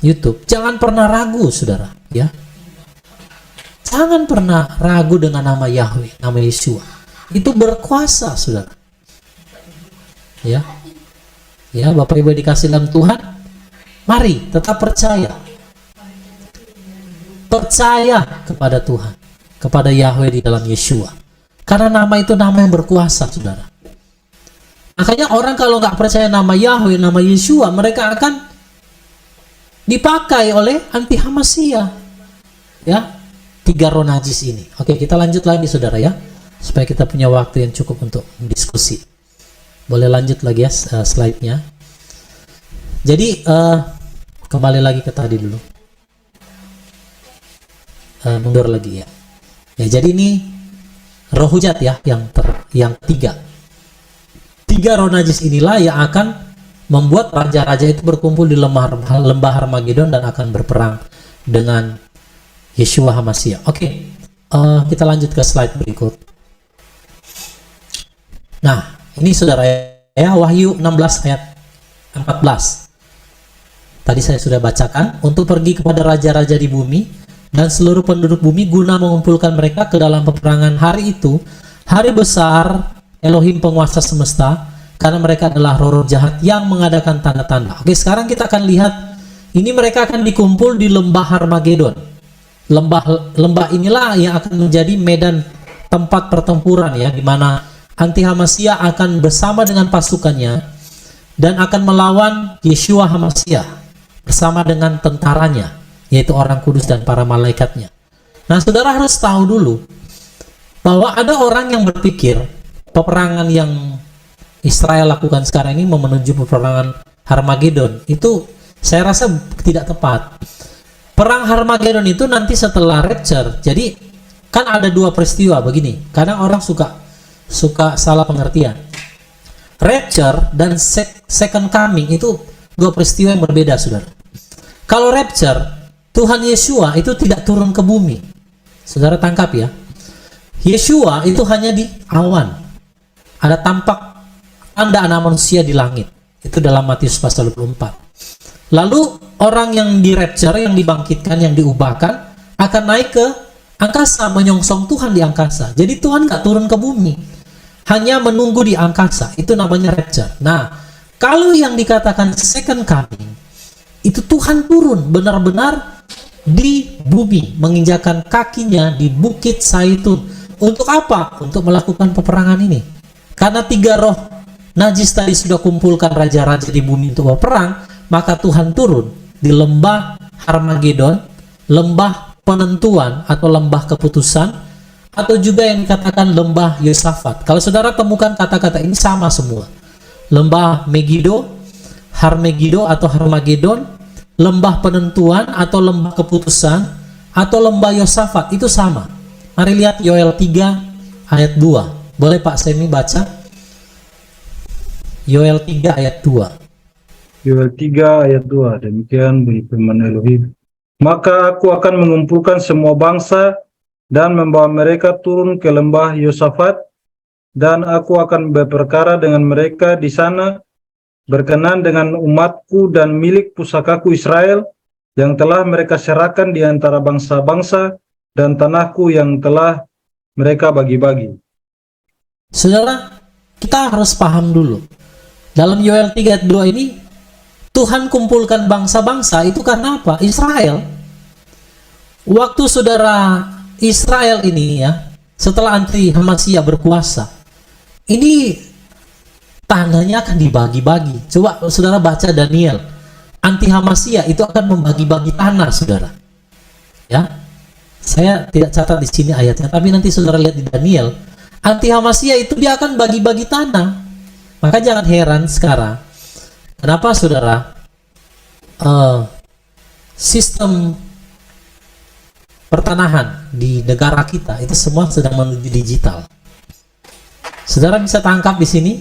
YouTube, jangan pernah ragu, saudara, ya. Jangan pernah ragu dengan nama Yahweh, nama Yeshua. Itu berkuasa, saudara. Ya, Bapak Ibu dikasih dalam Tuhan, mari tetap percaya kepada Tuhan, kepada Yahweh di dalam Yeshua, karena nama itu nama yang berkuasa, saudara. Makanya orang kalau nggak percaya nama Yahweh, nama Yeshua, mereka akan dipakai oleh anti HaMashiach. Ya, 3 roh najis ini. Oke, kita lanjut lagi, saudara, ya, supaya kita punya waktu yang cukup untuk diskusi. Boleh lanjut lagi ya slide-nya. Jadi kembali lagi ke tadi dulu. Mundur lagi ya. Ya, jadi ini roh hujat ya, yang 3. 3 roh najis inilah yang akan membuat raja-raja itu berkumpul di lembah Harmagedon dan akan berperang dengan Yeshua HaMashiach. Oke, kita lanjut ke slide berikut. Nah, ini saudara ya, Wahyu 16 ayat 14. Tadi saya sudah bacakan, untuk pergi kepada raja-raja di bumi dan seluruh penduduk bumi guna mengumpulkan mereka ke dalam peperangan hari itu, hari besar Elohim penguasa semesta, karena mereka adalah roh-roh jahat yang mengadakan tanda-tanda. Oke, sekarang kita akan lihat ini mereka akan dikumpul di lembah Harmagedon. Lembah inilah yang akan menjadi medan tempat pertempuran ya, di mana anti-Hamasiyah akan bersama dengan pasukannya dan akan melawan Yeshua Hamasiyah bersama dengan tentaranya, yaitu orang kudus dan para malaikatnya. Nah, saudara harus tahu dulu bahwa ada orang yang berpikir peperangan yang Israel lakukan sekarang ini menuju peperangan Harmagedon. Itu saya rasa tidak tepat. Perang Harmagedon itu nanti setelah rapture. Jadi kan ada dua peristiwa begini. Kadang orang suka salah pengertian. Rapture dan second coming itu dua peristiwa yang berbeda, saudara. Kalau rapture, Tuhan Yeshua itu tidak turun ke bumi. Saudara tangkap ya. Yeshua itu hanya di awan. Ada tampak tanda anak manusia di langit. Itu dalam Matius pasal 24. Lalu orang yang di rapture, yang dibangkitkan, yang diubahkan akan naik ke angkasa, menyongsong Tuhan di angkasa. Jadi Tuhan nggak turun ke bumi, hanya menunggu di angkasa. Itu namanya rapture. Nah, kalau yang dikatakan second coming, itu Tuhan turun benar-benar di bumi, menginjakan kakinya di Bukit Zaitun. Untuk apa? Untuk melakukan peperangan ini. Karena 3 roh najis tadi sudah kumpulkan raja-raja di bumi untuk berperang, maka Tuhan turun di lembah Harmagedon, lembah penentuan atau lembah keputusan, atau juga yang dikatakan lembah Yosafat. Kalau saudara temukan kata-kata ini sama semua. Lembah Megiddo, Harmegiddo atau Harmagedon, lembah penentuan atau lembah keputusan, atau lembah Yosafat, itu sama. Mari lihat Yoel 3 ayat 2. Boleh Pak Semi baca? Yoel 3 ayat 2. Yoel 3 ayat 2, demikian bunyi firman Elohim. Maka aku akan mengumpulkan semua bangsa dan membawa mereka turun ke lembah Yosafat, dan aku akan berperkara dengan mereka di sana berkenan dengan umatku dan milik pusakaku Israel yang telah mereka serahkan di antara bangsa-bangsa dan tanahku yang telah mereka bagi-bagi. Saudara, kita harus paham dulu. Dalam Yoel 3 ayat 2 ini, Tuhan kumpulkan bangsa-bangsa itu karena apa? Israel. Waktu saudara Israel ini ya, setelah anti-Hamasiyah berkuasa, ini tanahnya akan dibagi-bagi. Coba saudara baca Daniel. Anti-Hamasiyah itu akan membagi-bagi tanah, saudara. Ya, saya tidak catat di sini ayatnya, tapi nanti saudara lihat di Daniel. Anti-Hamasiyah itu dia akan bagi-bagi tanah. Maka jangan heran sekarang kenapa saudara sistem pertanahan di negara kita itu semua sedang menuju digital. Saudara bisa tangkap di sini.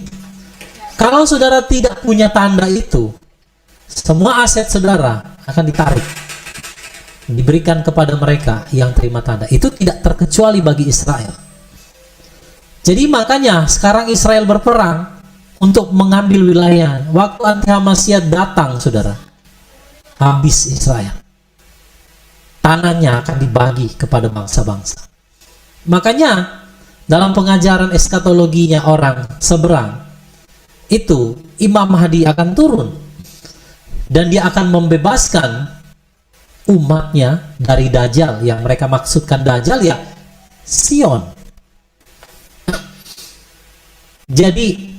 Kalau saudara tidak punya tanda itu, semua aset saudara akan ditarik, diberikan kepada mereka yang terima tanda. Itu tidak terkecuali bagi Israel. Jadi makanya sekarang Israel berperang untuk mengambil wilayah. Waktu anti-Hamasiyah datang, saudara, habis Israel. Tanahnya akan dibagi kepada bangsa-bangsa. Makanya dalam pengajaran eskatologinya orang seberang, itu Imam Mahdi akan turun dan dia akan membebaskan umatnya dari Dajjal. Yang mereka maksudkan Dajjal ya Sion. Jadi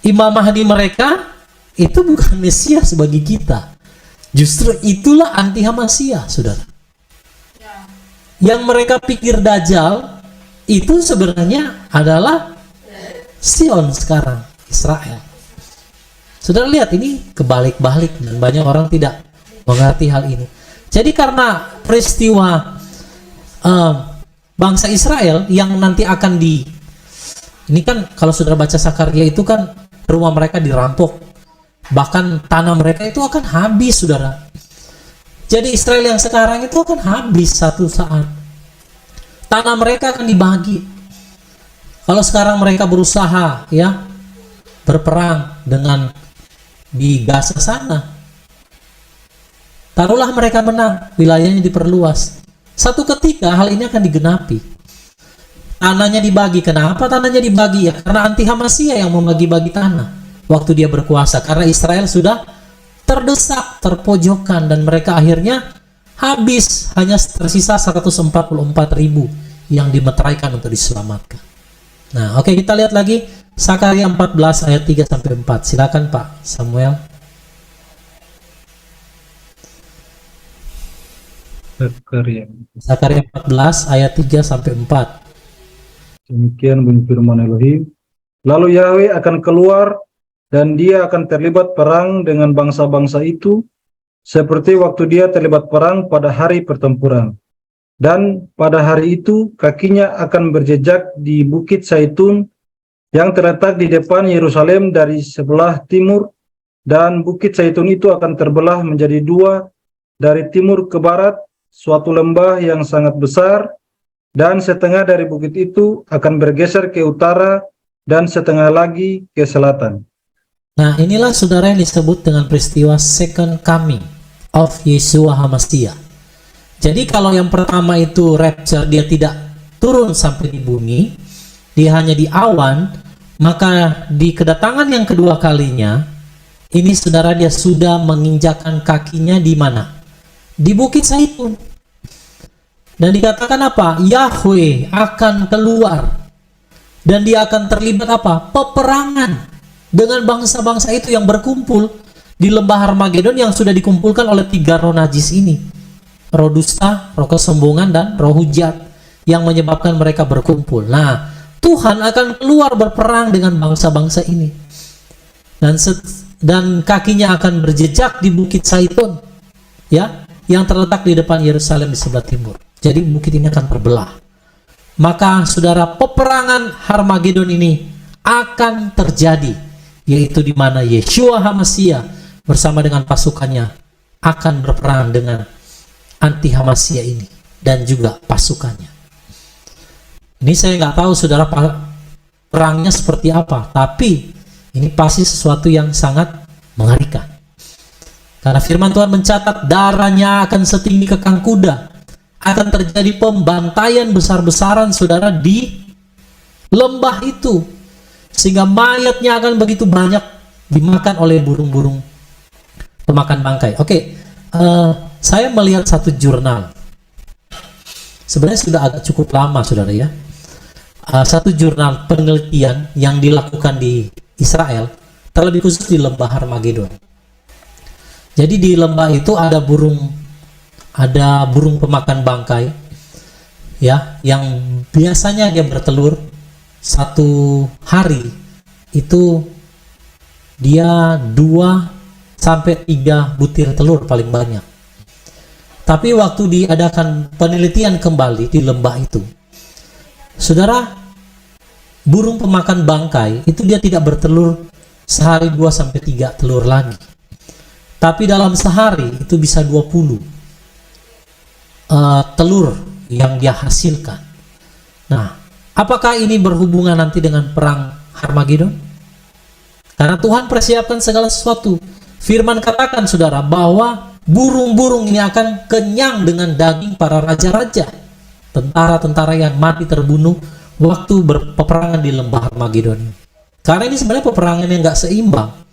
Imam Mahdi mereka itu bukan Mesias bagi kita. Justru itulah anti-Hamasiyah, saudara. Yang mereka pikir Dajjal itu sebenarnya adalah Sion sekarang, Israel. Saudara lihat, ini kebalik-balik dan banyak orang tidak mengerti hal ini. Jadi karena peristiwa bangsa Israel yang nanti akan ini kan kalau saudara baca Sakarya itu kan rumah mereka dirampok, bahkan tanah mereka itu akan habis, saudara. Jadi Israel yang sekarang itu akan habis satu saat. Tanah mereka akan dibagi. Kalau sekarang mereka berusaha ya berperang dengan di Gaza sana, taruhlah mereka menang, wilayahnya diperluas. Satu ketika hal ini akan digenapi. tanahnya dibagi. Kenapa tanahnya dibagi? Ya karena anti Hamasiyah yang membagi-bagi tanah waktu dia berkuasa. Karena Israel sudah terdesak, terpojokkan, dan mereka akhirnya habis. Hanya tersisa 144.000 yang dimeteraikan untuk diselamatkan. Nah, oke, kita lihat lagi Sakaria 14 ayat 3-4. Silakan Pak Samuel. Sakaria 14 ayat 3-4. Demikian bunyi firman Elohim. Lalu Yahweh akan keluar dan dia akan terlibat perang dengan bangsa-bangsa itu seperti waktu dia terlibat perang pada hari pertempuran. Dan pada hari itu kakinya akan berjejak di Bukit Zaitun yang terletak di depan Yerusalem dari sebelah timur, dan Bukit Zaitun itu akan terbelah menjadi dua dari timur ke barat, suatu lembah yang sangat besar, dan setengah dari bukit itu akan bergeser ke utara dan setengah lagi ke selatan. Nah, inilah saudara yang disebut dengan peristiwa second coming of Yeshua HaMashiach. Jadi kalau yang pertama itu rapture, dia tidak turun sampai di bumi, dia hanya di awan, maka di kedatangan yang kedua kalinya, ini saudara dia sudah menginjakkan kakinya di mana? Di Bukit Zaitun. Dan dikatakan apa? Yahweh akan keluar dan dia akan terlibat apa? Peperangan dengan bangsa-bangsa itu yang berkumpul di lembah Harmagedon yang sudah dikumpulkan oleh 3 roh najis ini. Roh dusta, roh kesombongan, dan roh hujat yang menyebabkan mereka berkumpul. Nah, Tuhan akan keluar berperang dengan bangsa-bangsa ini. Dan kakinya akan berjejak di Bukit Zaitun, ya, yang terletak di depan Yerusalem di sebelah timur. Jadi bukit ini akan terbelah. Maka saudara, peperangan Harmagedon ini akan terjadi, yaitu di mana Yeshua HaMashiach bersama dengan pasukannya akan berperang dengan anti Hamasiyah ini dan juga pasukannya. Ini saya nggak tahu saudara perangnya seperti apa, tapi ini pasti sesuatu yang sangat mengerikan. Karena firman Tuhan mencatat darahnya akan setinggi kekang kuda. Akan terjadi pembantaian besar-besaran saudara di lembah itu. Sehingga mayatnya akan begitu banyak dimakan oleh burung-burung pemakan bangkai. Oke, saya melihat satu jurnal. Sebenarnya sudah agak cukup lama saudara ya. Satu jurnal penelitian yang dilakukan di Israel, terlebih khusus di lembah Harmagedon. Jadi di lembah itu ada burung pemakan bangkai, ya, yang biasanya dia bertelur satu hari itu dia 2-3 butir telur paling banyak. Tapi waktu diadakan penelitian kembali di lembah itu, saudara, burung pemakan bangkai itu dia tidak bertelur sehari 2-3 telur lagi. Tapi dalam sehari itu bisa 20 telur yang dia hasilkan. Nah, apakah ini berhubungan nanti dengan perang Harmagedon? Karena Tuhan persiapkan segala sesuatu. Firman katakan saudara bahwa burung-burung ini akan kenyang dengan daging para raja-raja, tentara-tentara yang mati terbunuh waktu berpeperangan di lembah Harmagedon. Karena ini sebenarnya peperangan yang gak seimbang.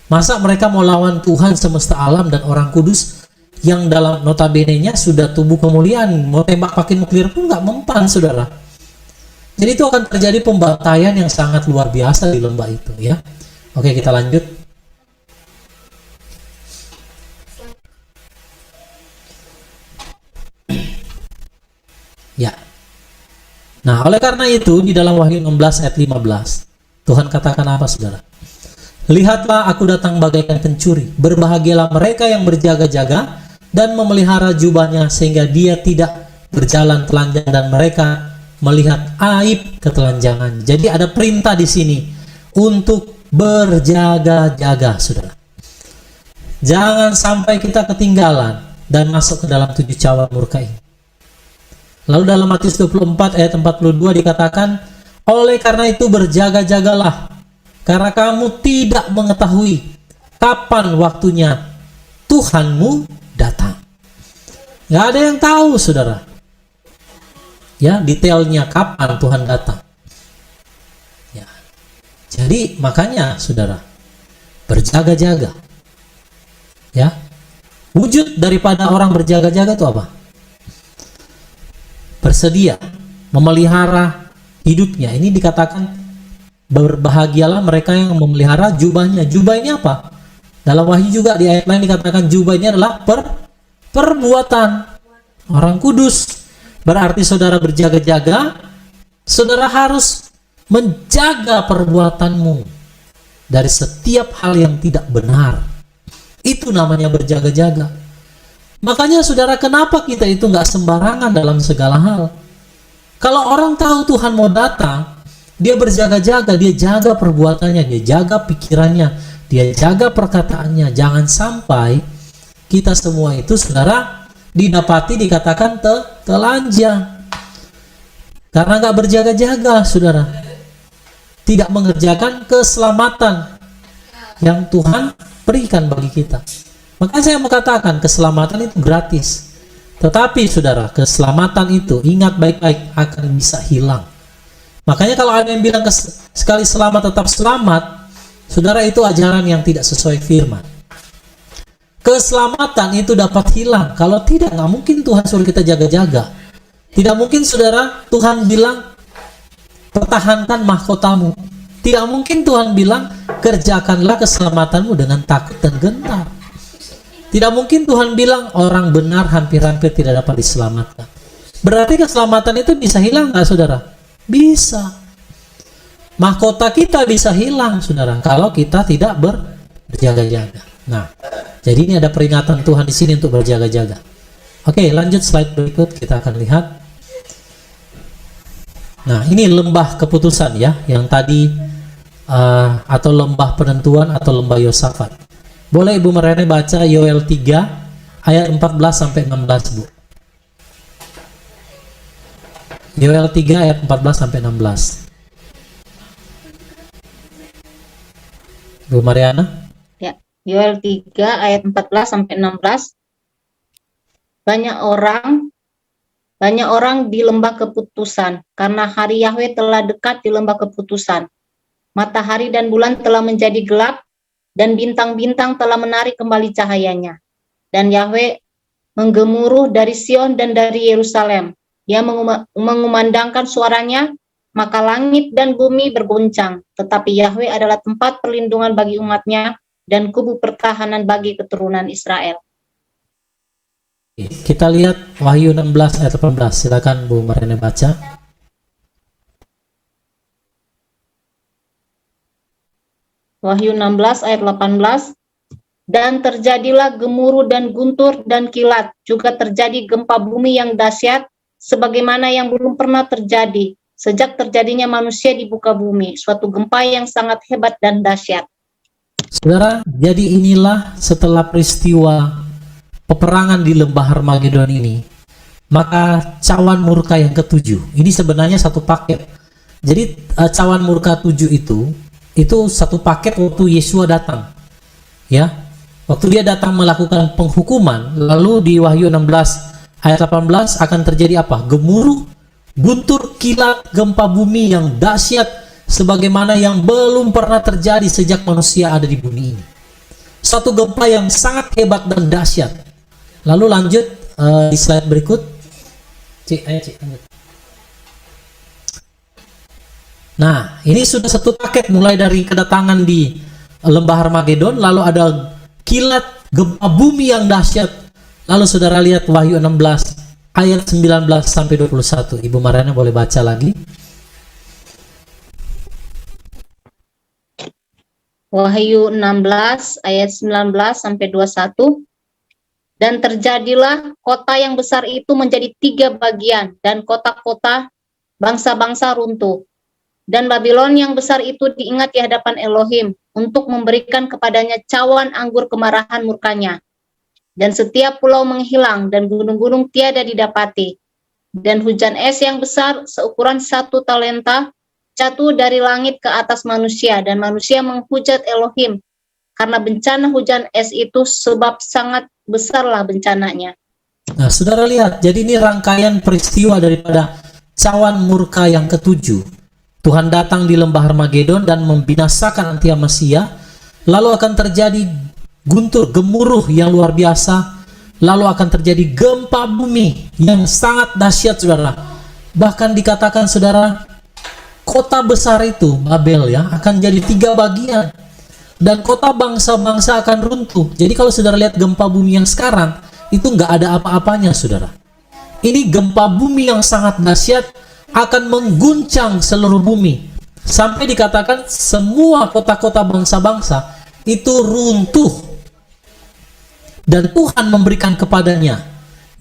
Masa mereka mau lawan Tuhan semesta alam dan orang kudus yang dalam notabene-nya sudah tubuh kemuliaan, mau tembak pakai nuklir pun nggak mempan saudara. Jadi itu akan terjadi pembantaian yang sangat luar biasa di lembah itu ya. Oke, kita lanjut. Ya. Nah, oleh karena itu di dalam Wahyu 16 ayat 15 Tuhan katakan apa saudara? Lihatlah, aku datang bagaikan pencuri. Berbahagialah mereka yang berjaga-jaga dan memelihara jubahnya sehingga dia tidak berjalan telanjang dan mereka melihat aib ketelanjangan. Jadi ada perintah di sini untuk berjaga-jaga, saudara. Jangan sampai kita ketinggalan dan masuk ke dalam 7 cawan murka ini. Lalu dalam Matius 24 ayat 42 dikatakan, oleh karena itu berjaga-jagalah, karena kamu tidak mengetahui kapan waktunya Tuhanmu datang. Gak ada yang tahu, saudara. Ya, detailnya kapan Tuhan datang. Ya. Jadi makanya saudara, berjaga-jaga. Ya. Wujud daripada orang berjaga-jaga itu apa? Bersedia memelihara hidupnya. Ini dikatakan berbahagialah mereka yang memelihara jubahnya. Jubah ini apa? Dalam Wahyu juga di ayat lain dikatakan jubah ini adalah perbuatan orang kudus. Berarti saudara berjaga-jaga, saudara harus menjaga perbuatanmu dari setiap hal yang tidak benar. Itu namanya berjaga-jaga. Makanya saudara, kenapa kita itu nggak sembarangan dalam segala hal? Kalau orang tahu Tuhan mau datang, dia berjaga-jaga, dia jaga perbuatannya, dia jaga pikirannya, dia jaga perkataannya. Jangan sampai kita semua itu, saudara, didapati dikatakan telanjang karena nggak berjaga-jaga, saudara, tidak mengerjakan keselamatan yang Tuhan berikan bagi kita. Makanya saya mau katakan keselamatan itu gratis, tetapi saudara, keselamatan itu ingat baik-baik akan bisa hilang. Makanya kalau ada yang bilang sekali selamat tetap selamat, saudara, itu ajaran yang tidak sesuai firman. Keselamatan itu dapat hilang. Kalau tidak, nggak mungkin Tuhan suruh kita jaga-jaga. Tidak mungkin saudara, Tuhan bilang pertahankan mahkotamu. Tidak mungkin Tuhan bilang kerjakanlah keselamatanmu dengan takut dan gentar. Tidak mungkin Tuhan bilang orang benar hampir-hampir tidak dapat diselamatkan. Berarti keselamatan itu bisa hilang nggak, saudara? Bisa. Mahkota kita bisa hilang, saudara, kalau kita tidak berjaga-jaga. Nah, jadi ini ada peringatan Tuhan di sini untuk berjaga-jaga. Oke, lanjut slide berikut, kita akan lihat. Nah, ini lembah keputusan ya, yang tadi atau lembah penentuan atau lembah Yosafat. Boleh Ibu Mariana baca Yoel 3 ayat 14 sampai 16, Bu. Yoel 3 ayat 14 sampai 16. Bu Mariana? Yoel 3 ayat 14 sampai 16. Banyak orang di lembah keputusan, karena hari Yahweh telah dekat di lembah keputusan. Matahari dan bulan telah menjadi gelap, dan bintang-bintang telah menarik kembali cahayanya. Dan Yahweh menggemuruh dari Sion dan dari Yerusalem. Dia mengumandangkan suaranya, maka langit dan bumi berguncang. Tetapi Yahweh adalah tempat perlindungan bagi umatnya, dan kubu pertahanan bagi keturunan Israel. Kita lihat Wahyu 16 ayat 18. Silakan Bu Mariana baca. Wahyu 16 ayat 18. Dan terjadilah gemuruh dan guntur dan kilat, juga terjadi gempa bumi yang dahsyat, sebagaimana yang belum pernah terjadi sejak terjadinya manusia di muka bumi, suatu gempa yang sangat hebat dan dahsyat. Saudara, jadi inilah setelah peristiwa peperangan di lembah Harmagedon ini, maka cawan murka yang ketujuh, ini sebenarnya satu paket. Jadi cawan murka 7 itu satu paket waktu Yesua datang. Ya, waktu dia datang melakukan penghukuman, lalu di Wahyu 16 ayat 18 akan terjadi apa? Gemuruh, guntur, kilat, gempa bumi yang dahsyat, sebagaimana yang belum pernah terjadi sejak manusia ada di bumi ini. Satu gempa yang sangat hebat dan dahsyat. Lalu lanjut di slide berikut. Lanjut. Nah, ini sudah satu paket mulai dari kedatangan di lembah Harmagedon, lalu ada kilat, gempa bumi yang dahsyat. Lalu saudara lihat Wahyu 16 ayat 19 sampai 21. Ibu Mariana boleh baca lagi. Wahyu 16 ayat 19 sampai 21. Dan terjadilah kota yang besar itu menjadi 3 bagian, dan kota-kota bangsa-bangsa runtuh. Dan Babylon yang besar itu diingat di hadapan Elohim untuk memberikan kepadanya cawan anggur kemarahan murkanya. Dan setiap pulau menghilang dan gunung-gunung tiada didapati. Dan hujan es yang besar seukuran 1 talenta jatuh dari langit ke atas manusia, dan manusia menghujat Elohim karena bencana hujan es itu, sebab sangat besarlah bencananya. Nah, saudara lihat, jadi ini rangkaian peristiwa daripada cawan murka yang ketujuh. Tuhan datang di lembah Harmagedon dan membinasakan Anti-Hamasia. Lalu akan terjadi guntur gemuruh yang luar biasa. Lalu akan terjadi gempa bumi yang sangat dahsyat, saudara. Bahkan dikatakan, saudara, kota besar itu, Babel ya, akan jadi 3 bagian. Dan kota bangsa-bangsa akan runtuh. Jadi kalau saudara lihat gempa bumi yang sekarang, itu nggak ada apa-apanya, saudara. Ini gempa bumi yang sangat dahsyat akan mengguncang seluruh bumi. Sampai dikatakan semua kota-kota bangsa-bangsa itu runtuh. Dan Tuhan memberikan kepadanya,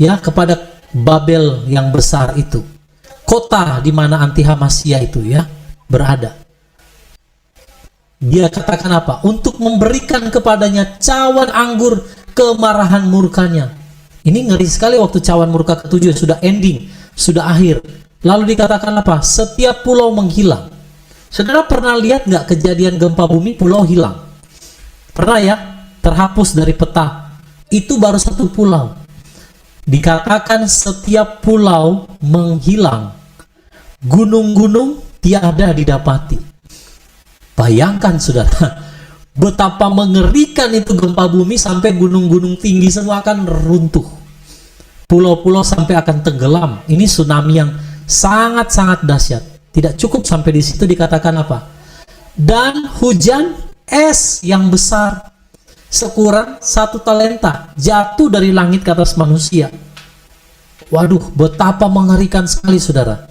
ya, kepada Babel yang besar itu, kota di mana Anti-Hamasia itu ya berada. Dia katakan apa? Untuk memberikan kepadanya cawan anggur kemarahan murkanya. Ini ngeri sekali waktu cawan murka ketujuh sudah ending, sudah akhir. Lalu dikatakan apa? Setiap pulau menghilang. Saudara pernah lihat nggak kejadian gempa bumi pulau hilang? Pernah ya? Terhapus dari peta. Itu baru 1 pulau. Dikatakan setiap pulau menghilang. Gunung-gunung tiada didapati. Bayangkan, saudara, betapa mengerikan itu gempa bumi sampai gunung-gunung tinggi semua akan runtuh. Pulau-pulau sampai akan tenggelam. Ini tsunami yang sangat-sangat dahsyat. Tidak cukup sampai di situ, dikatakan apa? Dan hujan es yang besar sekurang 1 talenta jatuh dari langit ke atas manusia. Waduh, betapa mengerikan sekali, saudara.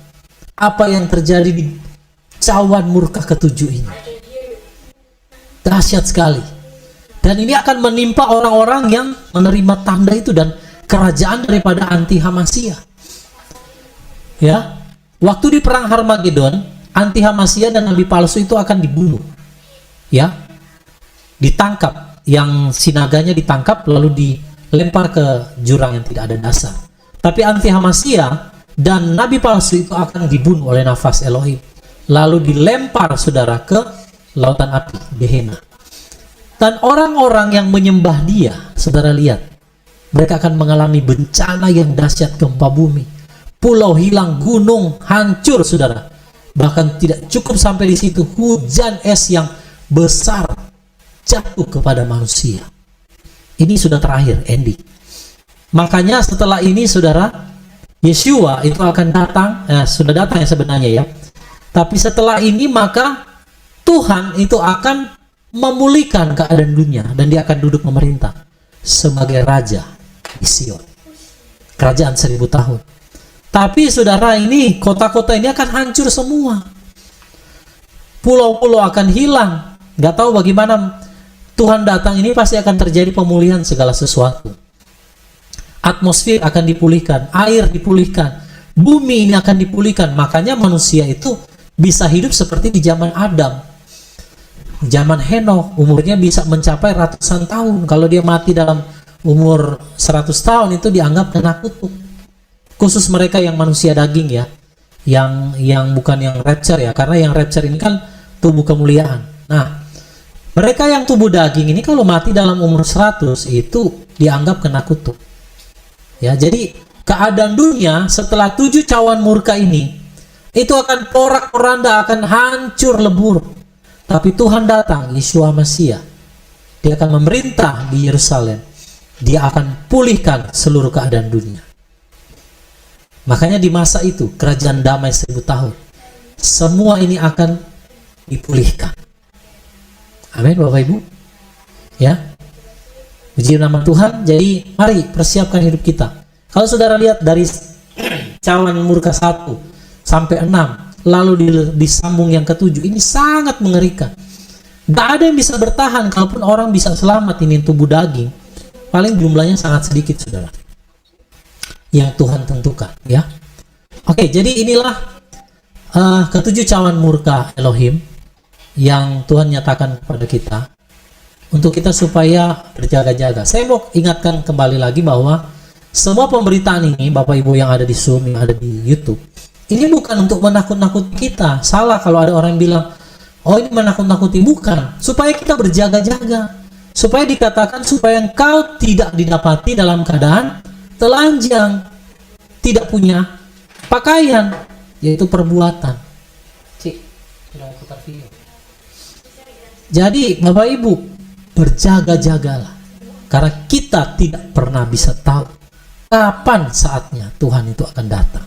Apa yang terjadi di cawan murka ketujuh ini? Dahsyat sekali. Dan ini akan menimpa orang-orang yang menerima tanda itu dan kerajaan daripada Anti-Hamasia. Ya, waktu di perang Harmagedon, Anti-Hamasia dan nabi palsu itu akan dibunuh. Ya, ditangkap. Yang sinaganya ditangkap lalu dilempar ke jurang yang tidak ada dasar. Tapi Anti-Hamasia dan nabi palsu itu akan dibunuh oleh nafas Elohim. Lalu dilempar, saudara, ke lautan api, Gehenna. Dan orang-orang yang menyembah dia, saudara lihat, mereka akan mengalami bencana yang dahsyat, gempa bumi. Pulau hilang, gunung hancur, saudara. Bahkan tidak cukup sampai di situ, hujan es yang besar jatuh kepada manusia. Ini sudah terakhir, ending. Makanya setelah ini, saudara, Yeshua itu akan datang, sudah datang ya sebenarnya ya. Tapi setelah ini maka Tuhan itu akan memulihkan keadaan dunia dan dia akan duduk memerintah sebagai raja di Sion. Kerajaan 1000 tahun. Tapi saudara, ini kota-kota ini akan hancur semua. Pulau-pulau akan hilang. Gak tahu bagaimana Tuhan datang, ini pasti akan terjadi pemulihan segala sesuatu. Atmosfer akan dipulihkan, air dipulihkan, bumi ini akan dipulihkan. Makanya manusia itu bisa hidup seperti di zaman Adam. Zaman Henokh, umurnya bisa mencapai ratusan tahun. Kalau dia mati dalam umur 100 tahun itu dianggap kena kutuk. Khusus mereka yang manusia daging ya, yang bukan yang rapture ya, karena yang rapture ini kan tubuh kemuliaan. Nah, mereka yang tubuh daging ini kalau mati dalam umur 100 itu dianggap kena kutuk. Ya, jadi keadaan dunia setelah 7 cawan murka ini itu akan porak-poranda, akan hancur lebur. Tapi Tuhan datang, Yeshua Mesias. Dia akan memerintah di Yerusalem. Dia akan pulihkan seluruh keadaan dunia. Makanya di masa itu kerajaan damai 1000 tahun. Semua ini akan dipulihkan. Amin, Bapak Ibu. Ya. Puji nama Tuhan. Jadi mari persiapkan hidup kita. Kalau saudara lihat dari cawan murka 1 sampai 6, lalu disambung yang ke-7, ini sangat mengerikan. Gak ada yang bisa bertahan. Kalaupun orang bisa selamat, ini tubuh daging, paling jumlahnya sangat sedikit, saudara, yang Tuhan tentukan, ya. Oke, jadi inilah ke-7 cawan murka Elohim yang Tuhan nyatakan kepada kita untuk kita supaya berjaga-jaga. Saya mau ingatkan kembali lagi bahwa semua pemberitaan ini, Bapak Ibu yang ada di Zoom, yang ada di YouTube, ini bukan untuk menakut-nakuti kita. Salah kalau ada orang yang bilang, oh ini menakut-nakuti. Bukan, supaya kita berjaga-jaga, supaya dikatakan supaya engkau tidak didapati dalam keadaan telanjang, tidak punya pakaian, yaitu perbuatan. Cik, sudah putar video. Jadi Bapak Ibu, berjaga-jagalah, karena kita tidak pernah bisa tahu kapan saatnya Tuhan itu akan datang.